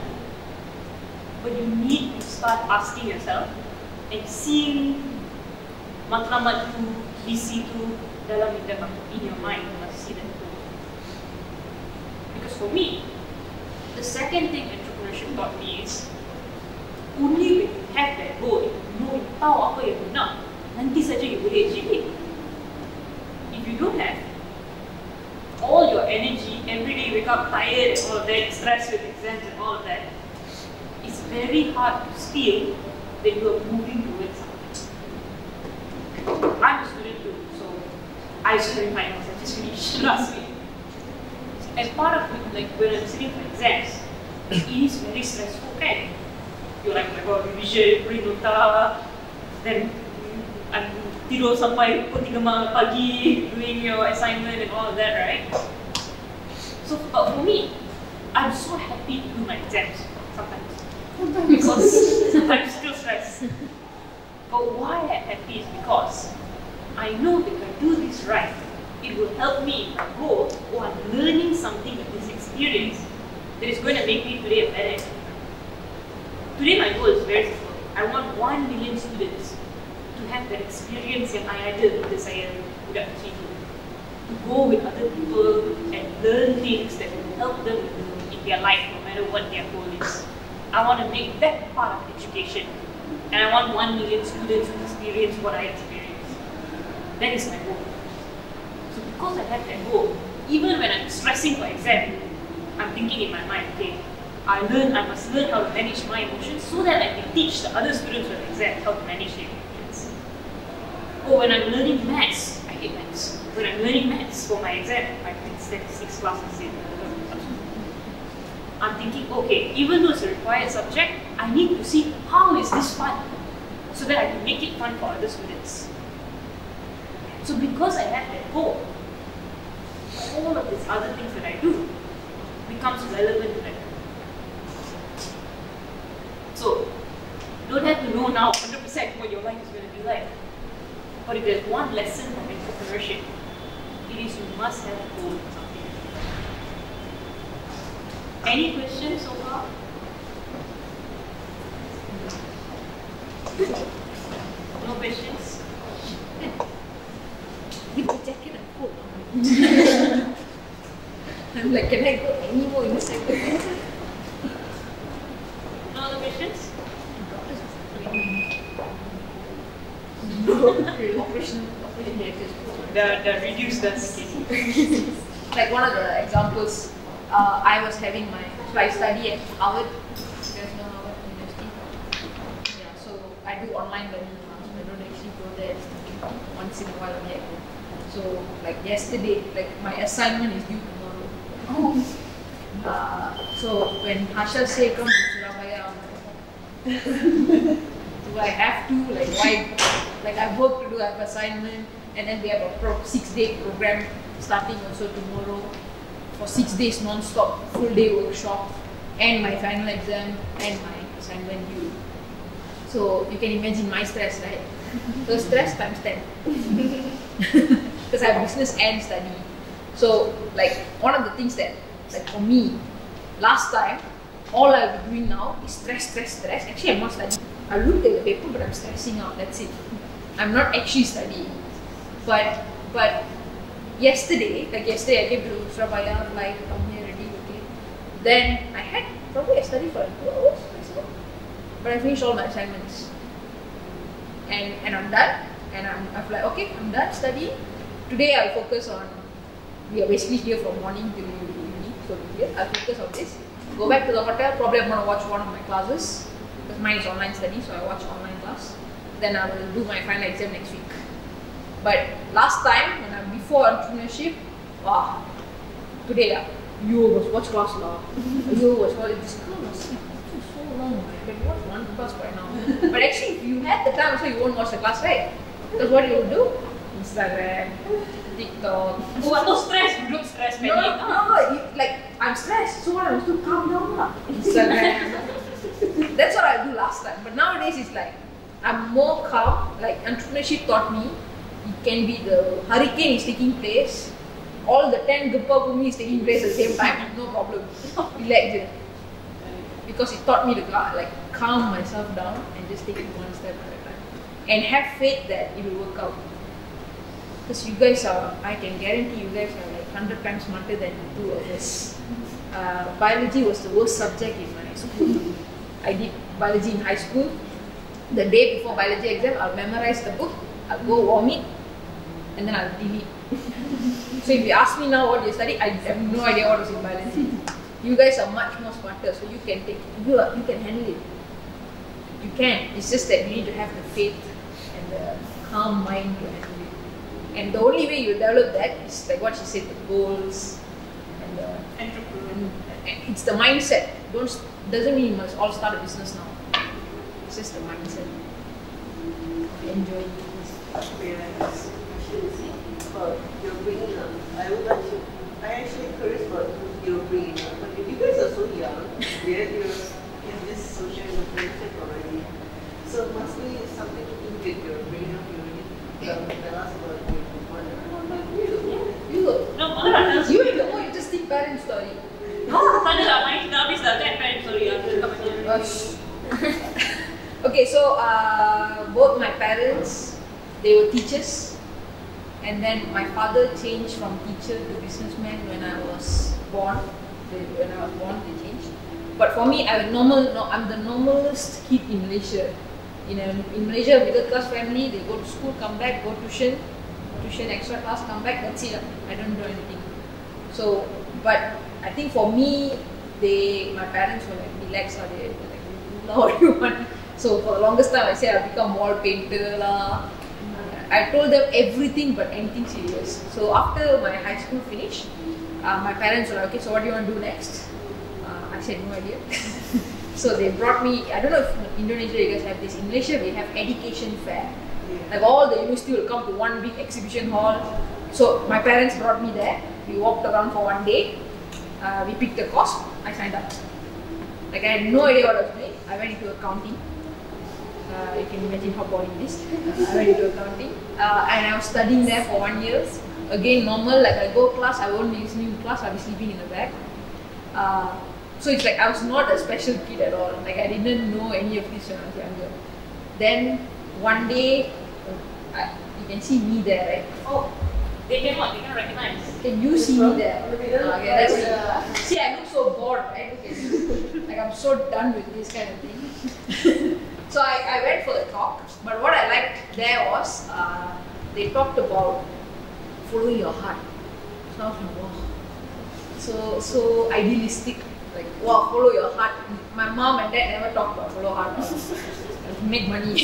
But you need to start asking yourself and seeing matlamat tu, visi tu dalam minda kamu, in your mind. You must see that goal. Because for me, the second thing entrepreneurship taught me is, only when you have that goal, you tahu apa yang you nak, nanti saja you boleh achieve it. If you don't have all your energy, every day you wake up tired and all of that, stressed with exams and all of that, it's very hard to feel that you are moving towards something. I'm a student too, so I studied finals. I just finished last week. And part of it, like when I'm sitting for exams, it is very stressful, okay? You're like, oh my god, revision, bring nota, then I'm tidur sampai pukul 3 pagi doing your assignment and all of that, right? So, but for me, I'm so happy to do my exams sometimes. Because I'm still stressed. But why I'm happy is because I know that if I do this right, it will help me in my goal, or I'm learning something in this experience that is going to make me today a better entrepreneur. Today my goal is very simple. I want 1 million students to have that experience yang I ada bila saya budak kecil tu. To go with other people and learn things that will help them in their life, no matter what their goal is. I want to make that part of education. And I want 1 million students to experience what I experienced. That is my goal. So because I have that goal, even when I'm stressing for exam, I'm thinking in my mind, okay, I must learn how to manage my emotions so that I can teach the other students for the exam how to manage their emotions. Or when I'm learning maths, I hate maths. When I'm learning maths for my exam, I take statistics classes in. I'm thinking, okay, even though it's a required subject, I need to see how is this fun so that I can make it fun for other students. So because I have that goal, all of these other things that I do becomes relevant to that. So, you don't have to know now 100% what your life is going to be like. But if there's one lesson from entrepreneurship, it is you must have a goal for something. Any questions so far? No questions? With the jacket and coat. I'm like, can I go anymore in the second? No other questions? Operation directors. The reduced density. Like one of the examples, I was having my flight study at Harvard. You guys know Harvard University? Yeah, so I do online learning now, so I don't actually go there once in a while yet. So like yesterday, like my assignment is due tomorrow. So when Asha said come to Surabaya, do I have to? Like why? Like I have work to do, I have assignment, and then we have a 6-day program starting also tomorrow for 6 days non-stop, full day workshop, and my final exam and my assignment due. So you can imagine my stress, right? So stress times 10. Because I have business and study. So like one of the things that, like for me, last time, all I'll be doing now is stress. Actually, I'm not studying. I look at the paper, but I'm stressing out. That's it. I'm not actually studying. But yesterday I came to Surabaya, like come here already, okay. Then I had probably I studied for 2 hours, but I finished all my assignments. And I'm done. And I'm like, okay, I'm done studying. Today I'll focus on we are basically here from morning till evening, so here I'll focus on this. Go back to the hotel, probably I'm going to watch one of my classes, because mine is online study, so I watch online class. Then I will do my final exam next week. But last time, when I'm before entrepreneurship, wow, today, you was watch class lah. You was watch this girl was sleeping so long. I can watch one class by now. But actually, if you had the time, so you won't watch the class, right? Because what you will do? Instagram, TikTok. Buat tu stress, duduk stress No, like I'm stressed, so what I was to calm down lah. Instagram. That's what I do last time. But nowadays it's like I'm more calm. Like entrepreneurship taught me, it can be the hurricane is taking place, all the 10 Guppa Bumi is taking place at the same time, no problem. Relax. Because it taught me to like calm myself down and just take it one step at a time. And have faith that it will work out. Because you guys are, I can guarantee you guys are like 100 times smarter than the two of us. Biology was the worst subject in my school. I did biology in high school. The day before biology exam, I'll memorize the book, I'll go vomit, and then I'll delete. So if you ask me now what you study, I have no idea what was in biology. You guys are much more smarter, so you can handle it. You can. It's just that you need to have the faith and the calm mind to handle it. And the only way you develop that is like what she said, the goals and the entrepreneur. It's the mindset. Doesn't mean you must all start a business now. It's just the mindset. Enjoy this. Yes. About your bringing up. I actually curious about your bringing up. But you guys are so young, yet you're in this social entrepreneurship already. So must be something to do with your bringing up. You already tell us about your mother. You have the more interesting parent story. Tak ada lah, main kita habis dah kan parent story. Okay, so both my parents, they were teachers, and then my father changed from teacher to businessman when I was born. They changed. But for me, I'm the normalest kid in Malaysia. In Malaysia, middle class family, they go to school, come back, go tuition, extra class, come back, that's it. I don't do anything. So, but I think for me, my parents were like relaxed, they were like, do what you want. So for the longest time, I said I'll become wall painter lah. I told them everything but anything serious. So after my high school finished, my parents were like, okay, so what do you want to do next? I said, no idea. So they brought me, I don't know if in Indonesia you guys have this. In Malaysia, we have education fair. Like all the university will come to one big exhibition hall. So my parents brought me there. We walked around for one day. We picked a course. I signed up. Like I had no idea what I was doing. I went into accounting. You can imagine how boring it is. I went into accounting. And I was studying there for 1 year. Again, normal, like I go class, I won't be listening to class, I'll be sleeping in the back. So it's like I was not a special kid at all. Like I didn't know any of this when I was younger. Then one day, you can see me there, right? Oh, they can recognize. Can you see me there? See, I look so bored, right? Look at me. Like I'm so done with this kind of thing. So I went for the talk, but what I liked there was they talked about following your heart. So I was like, wow, so idealistic. Like, wow, follow your heart. My mom and dad never talked about follow heart. Make money.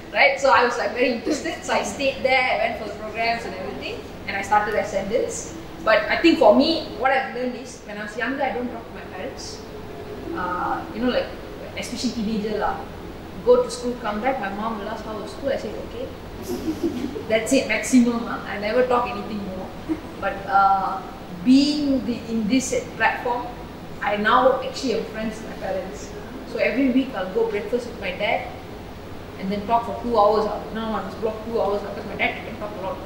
Right? So I was like very interested. So I stayed there, I went for the programs and everything, and I started ascendance. But I think for me, what I've learned is when I was younger, I don't talk to my parents. Like especially teenager lah. Go to school, come back, my mom will ask how was school. I said okay. That's it, maximum. I never talk anything more. But being in this platform, I now actually am friends with my parents. So every week I'll go breakfast with my dad and then talk for 2 hours. Now I must block 2 hours because my dad can talk a lot.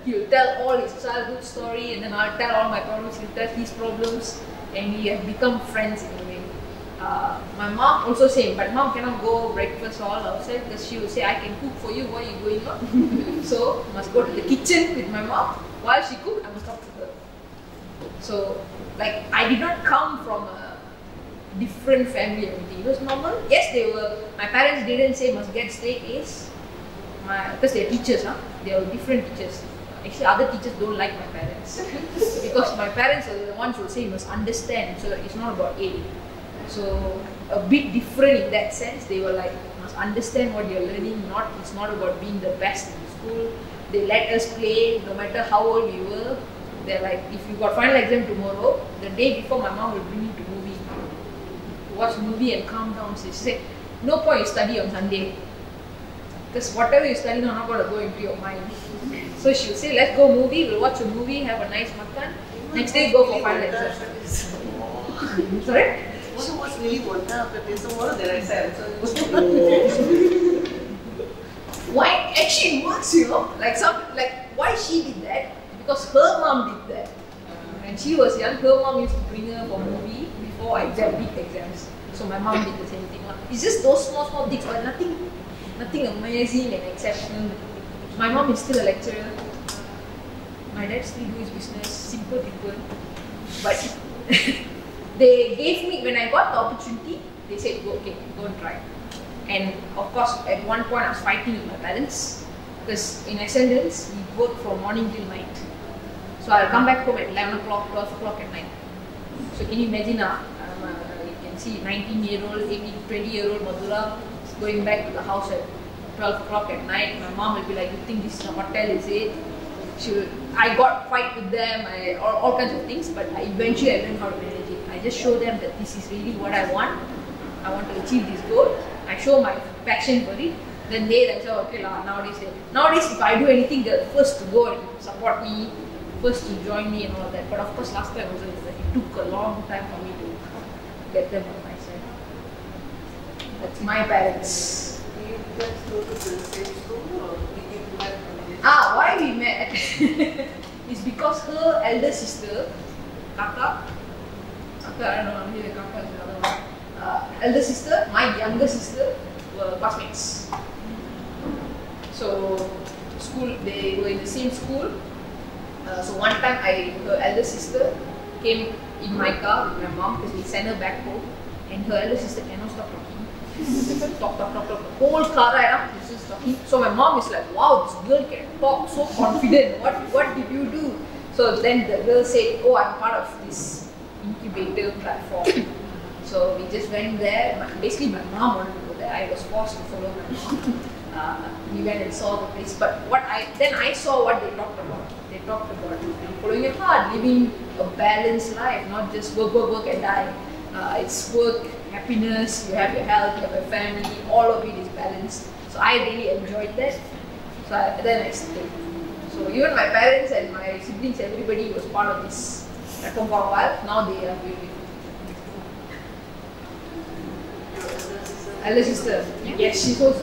He will tell all his childhood story and then I'll tell all my problems, he'll tell his problems, and we have become friends in a way. My mom also same, but mom cannot go breakfast all outside because she will say, I can cook for you, why are you going on? So must go to the kitchen with my mom. While she cooks, I must talk to her. So like I did not come from a different family or anything. It was normal. Yes, my parents didn't say must get straight A's. Because they're teachers, they are different teachers. actually other teachers don't like my parents because my parents are the ones who say you must understand. So it's not about A. So a bit different in that sense. They were like, you must understand what you're learning. It's not about being the best in school. They let us play no matter how old we were. They're like, if you got final exam tomorrow, the day before my mom will bring you to movie. Watch movie and calm down. So she said, no point you study on Sunday. Because whatever you study now, not going to go into your mind. So she'll say, let's go movie, we'll watch a movie, have a nice makan. Next day, go for final exam. Sorry? What was really water, but there's a water that I said. Why? Actually, it works, you know. Like why she did that? Because her mom did that. When she was young, her mom used to bring her for movie before big exams. So my mom did the same thing. It's just those small things, but nothing amazing and exceptional. My mom is still a lecturer. My dad still do his business, simple people. But they gave me, when I got the opportunity, they said, go and try. And of course, at one point I was fighting with my parents because in ascendance, we work from morning till night. So I'll come back home at 11 o'clock, 12 o'clock at night. So can you imagine, you can see 19-year-old, 18, 20-year-old Madhura going back to the house at 12 o'clock at night. My mom will be like, you think this is a hotel, is it? I got fight with them, all kinds of things, but eventually I learned how to manage it. I just show them that this is really what I want. I want to achieve this goal. I show my passion for it. Then they themselves, okay, nowadays if I do anything, they're first to go and support me, first to join me and all that. But of course, last time also, it took a long time for me to get them on my side. That's my parents. Do you guys go to the same school or did you met from this? Why we met is because her elder sister, Kaka, I don't know, maybe Kaka is another one. Elder sister, my younger sister were classmates. So they were in the same school. So one time her elder sister came in my car with my mom because we sent her back home, and her elder sister cannot stop talking. Talk. The whole car ride up, she's just talking. So my mom is like, wow, this girl can talk so confident. What did you do? So then the girl said, oh, I'm part of this incubator platform. So we just went there. Basically, my mom wanted to go there. I was forced to follow my mom. We went and saw the place. But then I saw what they talked about. They talked about following your heart, living a balanced life, not just work and die. It's work, happiness, you have your health, you have your family, all of it is balanced. So I really enjoyed that. So then I stayed. So even my parents and my siblings, everybody was part of this platform for a while. Now they are with me. Elder sister. Yes, she's also.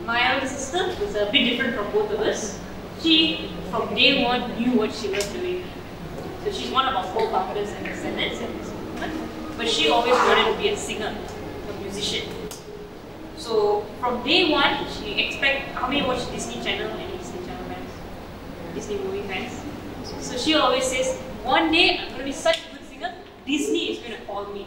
My elder sister was a bit different from both of us. She, from day one, knew what she was doing. So she's one of our co-founders and descendants in this movement. But she always wanted to be a singer, a musician. So from day one, she expected. How many watch Disney Channel? Any Disney Channel fans? Disney movie fans? So she always says, one day I'm going to be such a good singer, Disney is going to call me.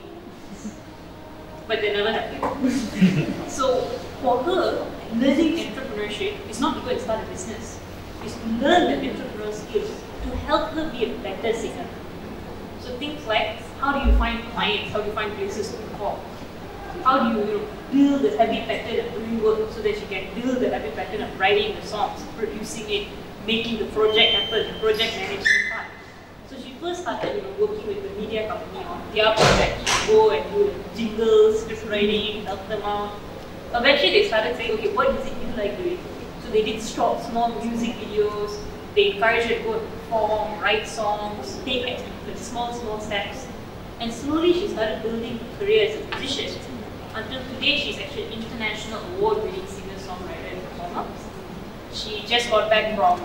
But they never happened. So for her, learning entrepreneurship is not to go and start a business. It's to learn the entrepreneurial skills to help her be a better singer. So things like, how do you find clients? How do you find places to perform? How do you build the habit pattern of doing work so that you can build the habit pattern of writing the songs, producing it, making the project happen, the project management part. So she first started working with the media company on their project. Go and do the jingles, script writing, help them out. Eventually they started saying, okay, what is it you like doing? So they did small music videos. They encouraged her to go and perform, write songs, take small steps. And slowly she started building a career as a musician. Until today, she's actually an international award-winning singer-songwriter and performer. She just got back from,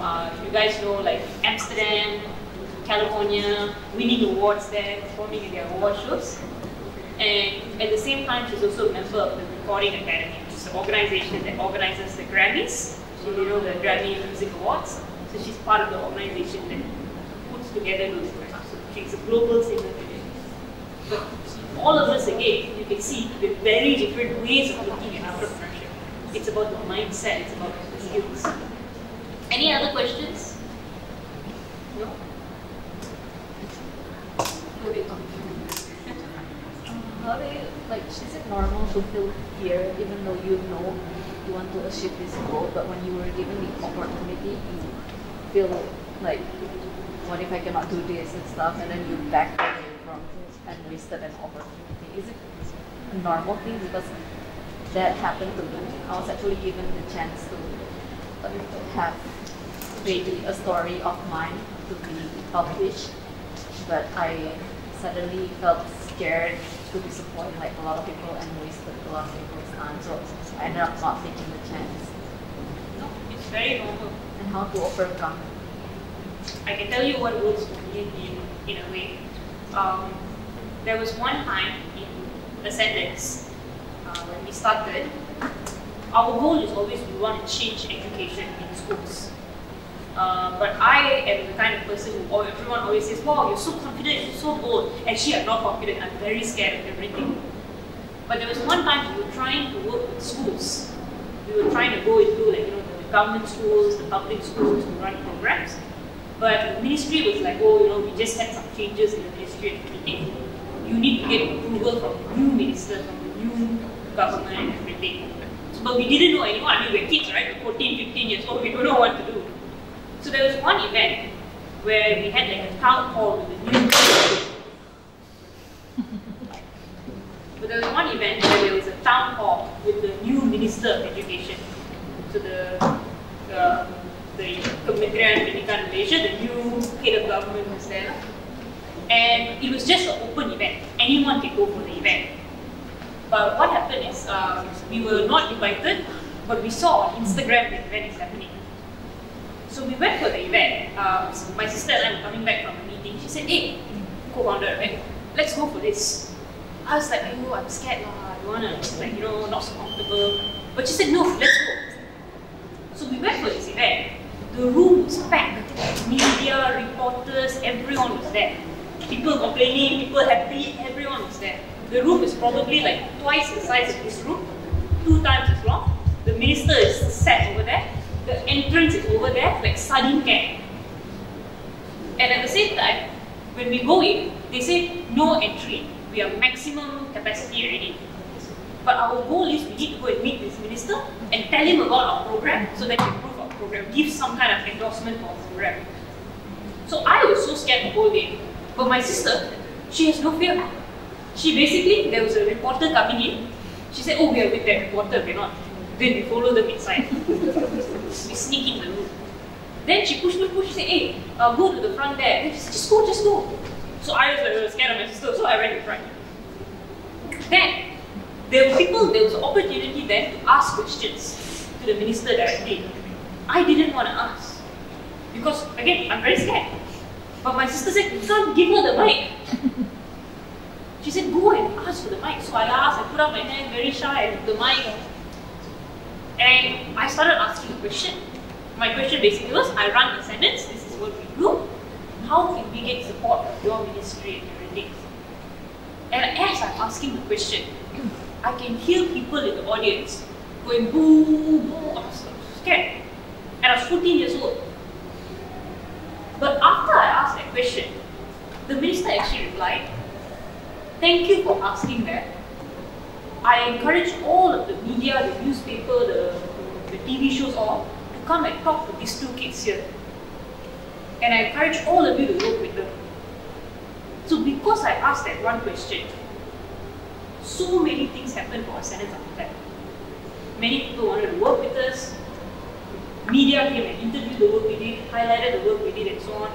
you guys know, like Amsterdam, California, winning awards there, performing in their award shows. And at the same time, she's also a member of the Recording Academy, which is an organization that organizes the Grammys, so you know the Grammy Music Awards. So she's part of the organization that puts together those programs. So she's a global singer today. But all of us, again, you can see, with very different ways of looking at entrepreneurship. It's about the mindset, it's about the skills. Any other questions? No? How do you, like, is it normal to feel fear even though you know you want to achieve this goal, but when you were given the opportunity, you feel like, what if I cannot do this and stuff, and then you back away from it and wasted an opportunity? Is it a normal thing? Because that happened to me. I was actually given the chance to have maybe a story of mine to be published, but I suddenly felt scared to disappoint like a lot of people and wasted a lot of people's time. So I ended up not taking the chance. No, it's very normal. And how to overcome. I can tell you what works for me in a way. There was one time in Ascendance, when we started, our goal is always we want to change education in schools. But I am the kind of person who everyone always says, wow, you're so confident, you're so bold. Actually, I'm not confident, I'm very scared of everything. But there was one time we were trying to work with schools. We were trying to go into the government schools, the public schools to run programs. But the ministry was like, oh, we just had some changes in the ministry and everything. You need to get approval from the new minister, from the new government and everything. But we didn't know anyone. I mean, we're kids, right? We're 14, 15 years old, we don't know what to do. So there was one event where we had like a town hall with the new But there was one event where there was a town hall with the new Minister of Education. So the Keberadaannya in Malaysia, the new head of government was there. And it was just an open event. Anyone can go for the event. But what happened is, we were not invited, but we saw on Instagram the event is happening. So we went for the event. My sister and I were coming back from a meeting. She said, hey, co-founder, right, let's go for this. I was like, oh, I'm scared, I don't want to, not so comfortable. But she said, no, let's go. So we went for this event. The room was packed. Media, reporters, everyone was there. People complaining, people happy, everyone was there. The room is probably like twice the size of this room, 2 times as long. The minister is sat over there. The entrance is over there, like sardine can. And at the same time, when we go in, they say no entry. We are maximum capacity already. But our goal is we need to go and meet this minister and tell him about our program so that we improve our program, give some kind of endorsement for our program. So I was so scared the whole day. But my sister, she has no fear. She basically, there was a reporter coming in. She said, oh, we are with that reporter, we're not. Then we follow them inside. We sneak in the room. Then she pushed, she said, hey, go to the front there. Then she said, just go. So I was scared of my sister, so I went in front. Then, there was an opportunity then to ask questions to the minister directly. I didn't want to ask. Because, again, I'm very scared. But my sister said, son, give her the mic. She said, go and ask for the mic. So I asked, I put up my hand, very shy, I took the mic. And I started asking a question. My question basically was, I run Ascendance, this is what we do. How can we get support from your ministry and everything? And as I'm asking the question, I can hear people in the audience going boo, boo. I was scared. And I was 14 years old. But after I asked that question, the minister actually replied, thank you for asking that. I encourage all of the media, the newspaper, the TV shows all, to come and talk to these 2 kids here. And I encourage all of you to work with them. So because I asked that one question, so many things happened for us after that. Many people wanted to work with us. Media came and interviewed the work we did, highlighted the work we did and so on.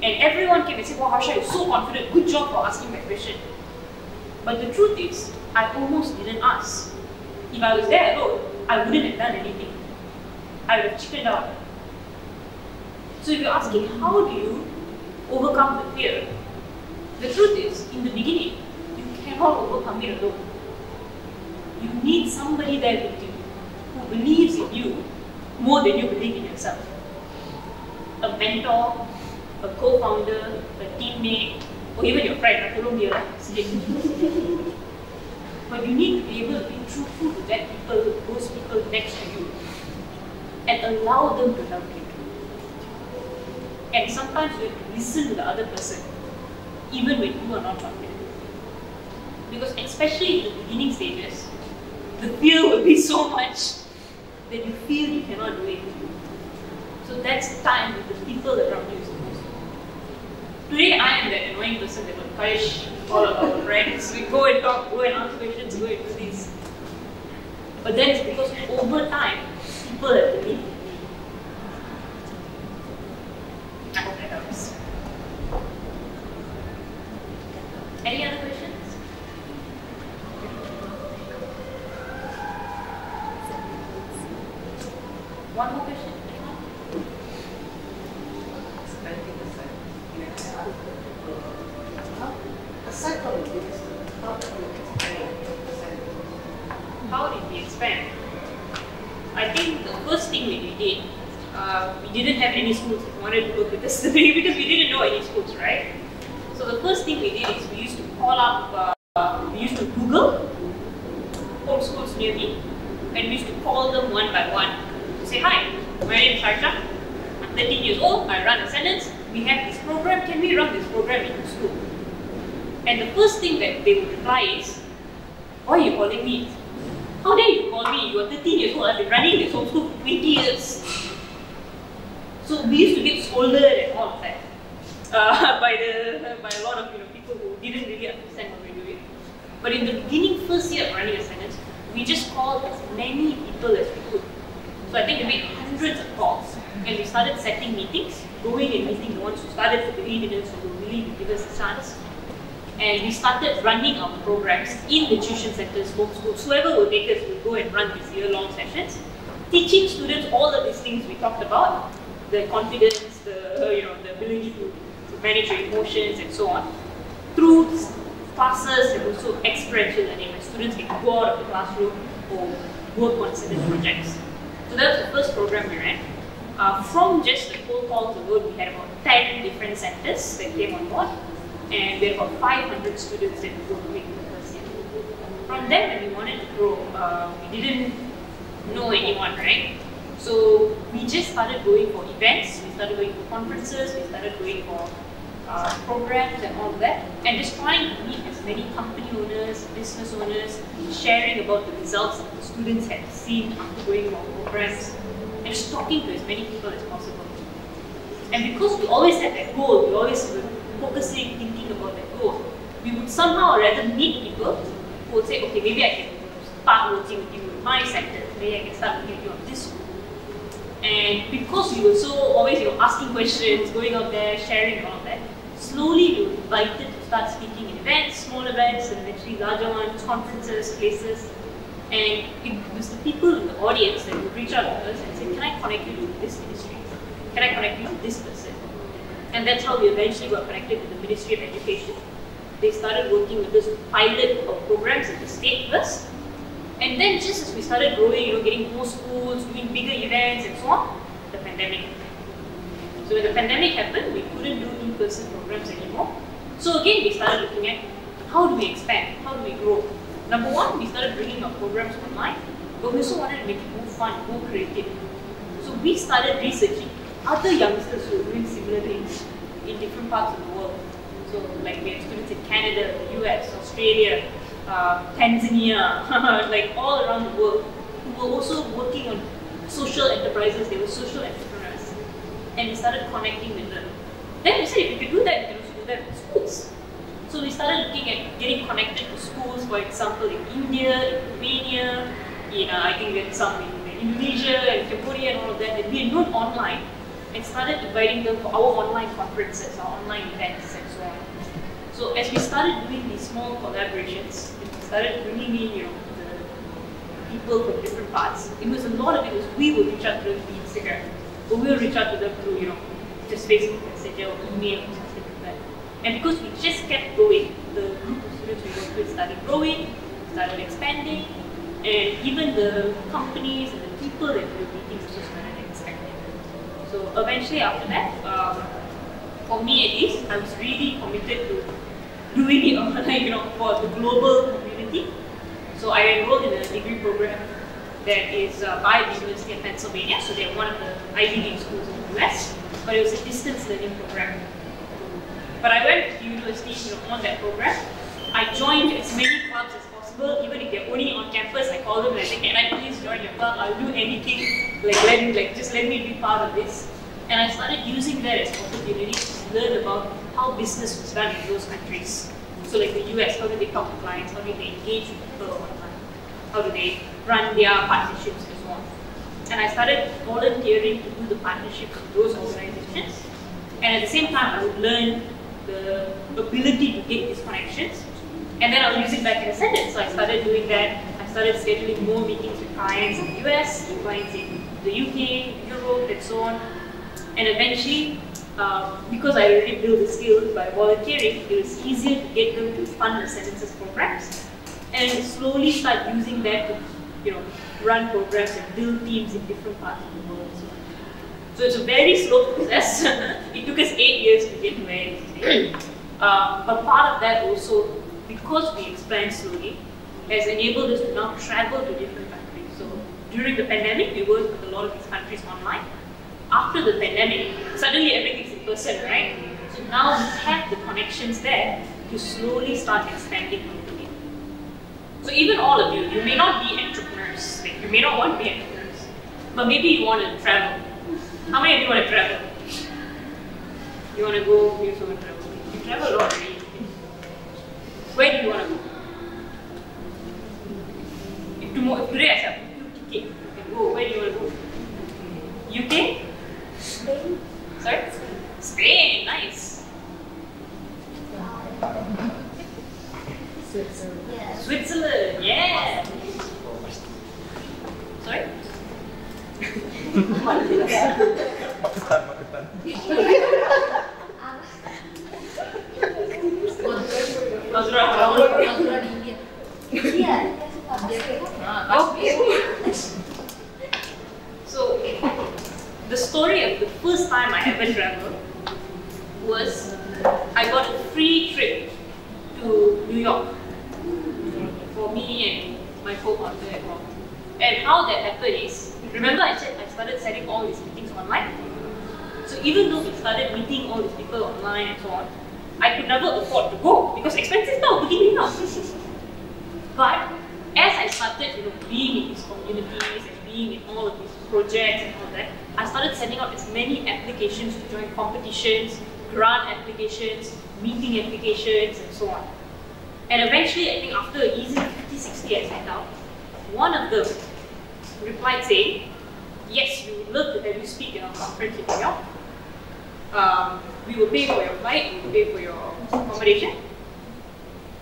And everyone came and said, wow, Harsha, you're so confident, good job for asking that question. But the truth is, I almost didn't ask. If I was there alone, I wouldn't have done anything. I would have chickened out. So if you're asking, how do you overcome the fear? The truth is, in the beginning, you cannot overcome it alone. You need somebody there with you, who believes in you more than you believe in yourself. A mentor, a co-founder, a teammate, or even your friend. But but you need to be able to be truthful to those people next to you, and allow them to help you. And sometimes you have to listen to the other person, even when you are not confident. Because especially in the beginning stages, the fear will be so much that you feel you cannot do it. So that's the time with the people around you is the most. Today I am that annoying person that will encourage all of our friends. We go and talk, go and ask questions, go and do this. But then it's because over time, people have believed in me. I hope that helps. Any other questions? One more question? Aside from this, how do you explain How did we expand? I think the first thing that we did, we didn't have any schools that wanted to work with us today because we didn't know any schools, right? So the first thing we did is we used to call up, we used to Google home schools near me, and we used to call them one by one to say, hi, my name is Sharsha, I'm 13 years old, I run Ascendance, we have this program, can we run this program in your school? And the first thing that they would reply is, why are you calling me? How dare you call me? You are 13 years old, I've been running this homeschool for 20 years. So we used to get scolded and all of that by a lot of people who didn't really understand what we were doing. But in the beginning, first year of running Ascendance, we just called as many people as we could. So I think we made hundreds of calls, and we started setting meetings, going and meeting the ones who started to believe in us, who were willing to give us a chance. And we started running our programs in the tuition centers, home schools. Whoever will take us will go and run these year-long sessions, teaching students all of these things we talked about, the confidence, the ability to manage your emotions and so on, through classes and also experiential learning, where students can go out of the classroom or work on certain projects. So that was the first program we ran. From just the cold calls alone, we had about 10 different centers that came on board, and we had about 500 students that we were working with the first year. From there, when we wanted to grow, we didn't know anyone, right? So we just started going for events, we started going for conferences, we started going for programs and all of that, and just trying to meet as many company owners, business owners, sharing about the results that the students had seen after going for programs, and just talking to as many people as possible. And because we always had that goal, we always were focusing, thinking about that goal, we would somehow rather meet people who would say, okay, maybe I can start working with you in my sector, maybe I can start working with you on this school. And because we were so always asking questions, going out there, sharing all of that, slowly we were invited to start speaking in events, small events, and eventually larger ones, conferences, places. And it was the people in the audience that would reach out to us and say, can I connect you to this ministry? Can I connect you to this person? And that's how we eventually got connected with the Ministry of Education. They started working with us to pilot our programs at the state first. And then just as we started growing, getting more schools, doing bigger events and so on, the pandemic happened. So when the pandemic happened, we couldn't do in-person programs anymore. So again, we started looking at how do we expand, how do we grow. Number one, we started bringing our programs online, but we also wanted to make it more fun, more creative. So we started researching other youngsters who were doing similar things in different parts of the world. So like we had students in Canada, the US, Australia, Tanzania, like all around the world, who were also working on social enterprises. They were social entrepreneurs. And we started connecting with them. Then we said, if we could do that, we can also do that with schools. So we started looking at getting connected to schools, for example, in India, in Romania, I think we had some in Indonesia and Cambodia and all of that we had known online, and started inviting them for our online conferences, our online events and so on. So as we started doing these small collaborations, we started bringing in the people from different parts. It was a lot of it was we would reach out to them through Instagram, or we would reach out to them through just Facebook Messenger or email or something like that. And because we just kept going, the group of students we worked with started growing, started expanding, and even the companies and the people that we were meeting also started expanding. So eventually after that, for me at least, I was really committed to doing it for the global community. So I enrolled in a degree program that is by the University of Pennsylvania. So they're one of the Ivy League schools in the US, but it was a distance learning program. But I went to university, on that program. I joined as many clubs as possible, even if they're only on campus. I call them and I say, "Can I please join your club? I'll do anything. Just let me be part of this." And I started using that as opportunity to learn about how business was done in those countries. So like the US, how do they talk to clients? How do they engage with people online? How do they run their partnerships and so on? And I started volunteering to do the partnerships with those organizations. And at the same time, I would learn the ability to get these connections. And then I would use it back in a sentence. So I started doing that. I started scheduling more meetings with clients in the US, clients in the UK, Europe, and so on. And eventually, because I already built the skills by volunteering, it was easier to get them to fund the sentences programs. And slowly start using that to, run programs and build teams in different parts of the world. So it's a very slow process. It took us 8 years to get to where it is today. But part of that also, because we expand slowly, has enabled us to now travel to different countries. So during the pandemic, we worked with a lot of these countries online. After the pandemic, suddenly everything's in person, right? So now we have the connections there to slowly start expanding globally. So even all of you, you may not be entrepreneurs, like you may not want to be entrepreneurs, but maybe you want to travel. How many of you want to travel? You want to go, you also want to travel. You travel a lot already. Where do you want to go? If today I said, okay, you can go. Where do you want to go? UK? Spain. Sorry? Spain, nice. Switzerland. Yeah. Switzerland, yeah. Sorry? Mazura di India. Iya. Okay. So, the story of the first time I ever traveled was I got a free trip to New York for me and my co-founder at home. And how that happened is, remember I said I started setting all these meetings online? So even though we started meeting all these people online and so on, I could never afford to go because expenses now, begini now. But as I started, being in these communities and being in all of these projects and all that, I started sending out as many applications to join competitions, grant applications, meeting applications, and so on. And eventually, I think after an easy 50-60 I sent out, one of them replied saying, "Yes, we would love to have you speak in our conference in New York. We will pay for your flight, we will pay for your accommodation.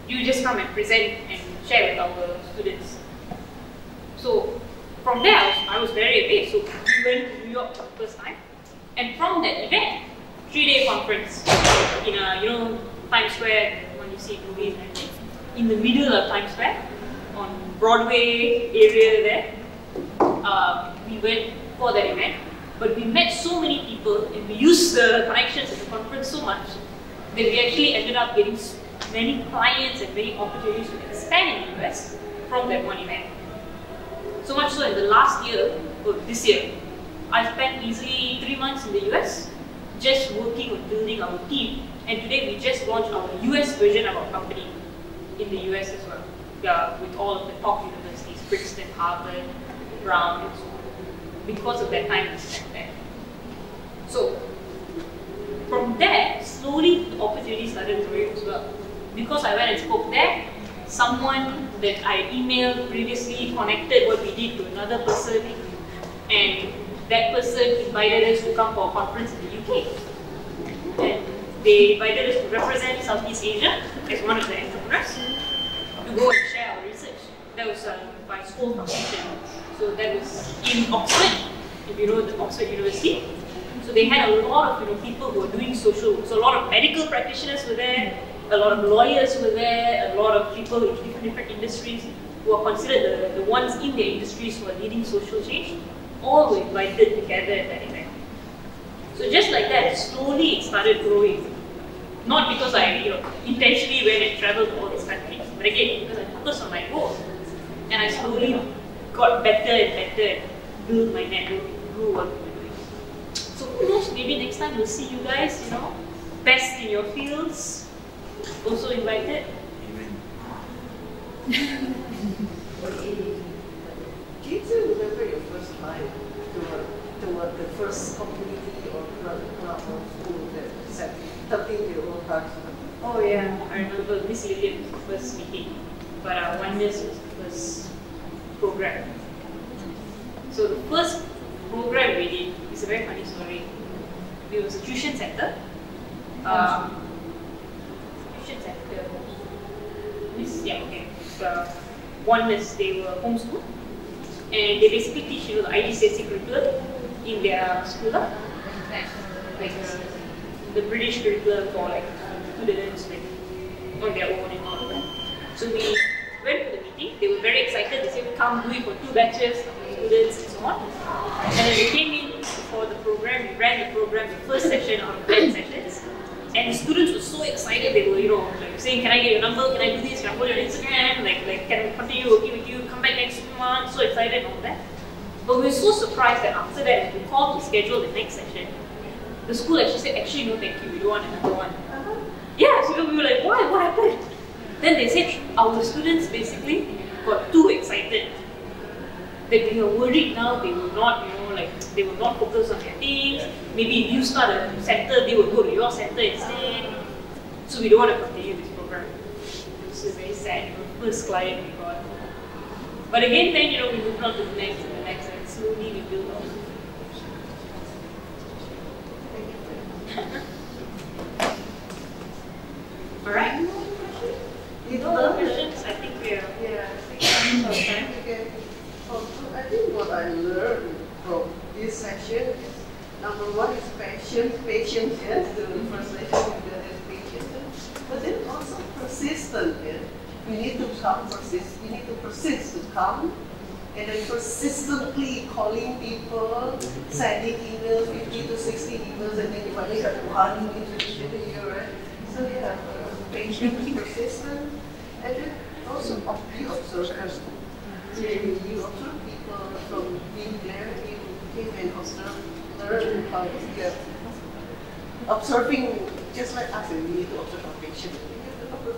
You just come and present and share with our students." So from there, I was very amazed. So we went to New York for the first time, and from that event, 3-day conference in Times Square, when you see movies, in the middle of Times Square, on Broadway area there, we went for that event. But we met so many people and we used the connections at the conference so much that we actually ended up getting many clients and many opportunities to expand in the US from that one event. So much so in the last year, or this year, I spent easily 3 months in the US just working on building our team. And today we just launched our US version of our company in the US as well. Yeah, with all of the top universities, Princeton, Harvard, Brown, and so on. Because of that time we spent there. So, from there, slowly the opportunities started growing as well. Because I went and spoke there, someone that I emailed previously connected what we did to another person, and that person invited us to come for a conference in the UK. And they invited us to represent Southeast Asia as one of the entrepreneurs to go and share our research. That was by school foundation. So that was in Oxford, if you know the Oxford University. So they had a lot of people who were doing social work. So a lot of medical practitioners were there, a lot of lawyers were there, a lot of people in different industries who are considered the ones in their industries who are leading social change. All were invited together at that event. So just like that, slowly it started growing. Not because I intentionally went and traveled to all these countries, but again, because I focused on my goal. and I slowly got better and better and built my network, grew what we were doing. So who knows, maybe next time we'll see you guys, you know, best in your fields, also invited. Do you still remember your first time toward the first community or club or school that said 13-year-old person? Oh yeah, I remember Miss Lillian's first meeting, but Oneness was the first program. So the first program we did is a very funny story. It was a tuition center. Tuition center. Oneness, they were homeschooled, and they basically teach the IGCSE curriculum in their school, like the British curriculum for like students on their own and all of that. So we went to the meeting. They were very excited. They said, "Come do it for 2 batches of students and so on." And then we came in for the program. We ran the program, the first session out of 10 sessions. And the students were so excited. They were, you know, like saying, "Can I get your number? Can I do this? Can I put it on Instagram? Like can I continue working with you? Come back next month." So excited and all that. But we were so surprised that after that, when we called to schedule the next session, the school actually said, "Actually, no, thank you. We don't want another one." Yeah, so we were like, "Why? What happened?" Then they said our students basically got too excited. That they were worried now they will not, you know, like they will not focus on their things. Maybe if you start a center, they will go to your center instead. So we don't want to continue this program. It's very sad. You know, first client we got. But again, then, you know, we moved on to the next and the next, and slowly we build on. All right. No other questions? I think we are. Yeah, I think I'm time. Okay. I think what I learned from this session is number one is patience. Patience, yes. The first lesson we learned is patience, but then also persistent. Yeah? You need to come persist. You need to persist to come, and then persistently calling people, sending emails, 50 to 60 emails, and then you finally have one introduction to you, right? So yeah, patient, persistent, and then also be observant. You observe people from being there, you came and observe, learn how to get observing, just like us, we need to observe our patient.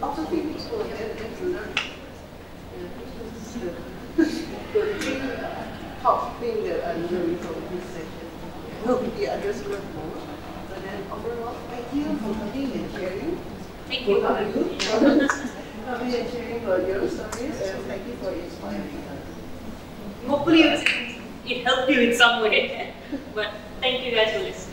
Observing people and to learn. The top thing that I learned from this session. No, the others learn more. But then overall, thank you for coming and sharing. Thank you. Coming and sharing about your stories, and thank you for inspiring us. Hopefully it helped you in some way. But thank you guys for listening.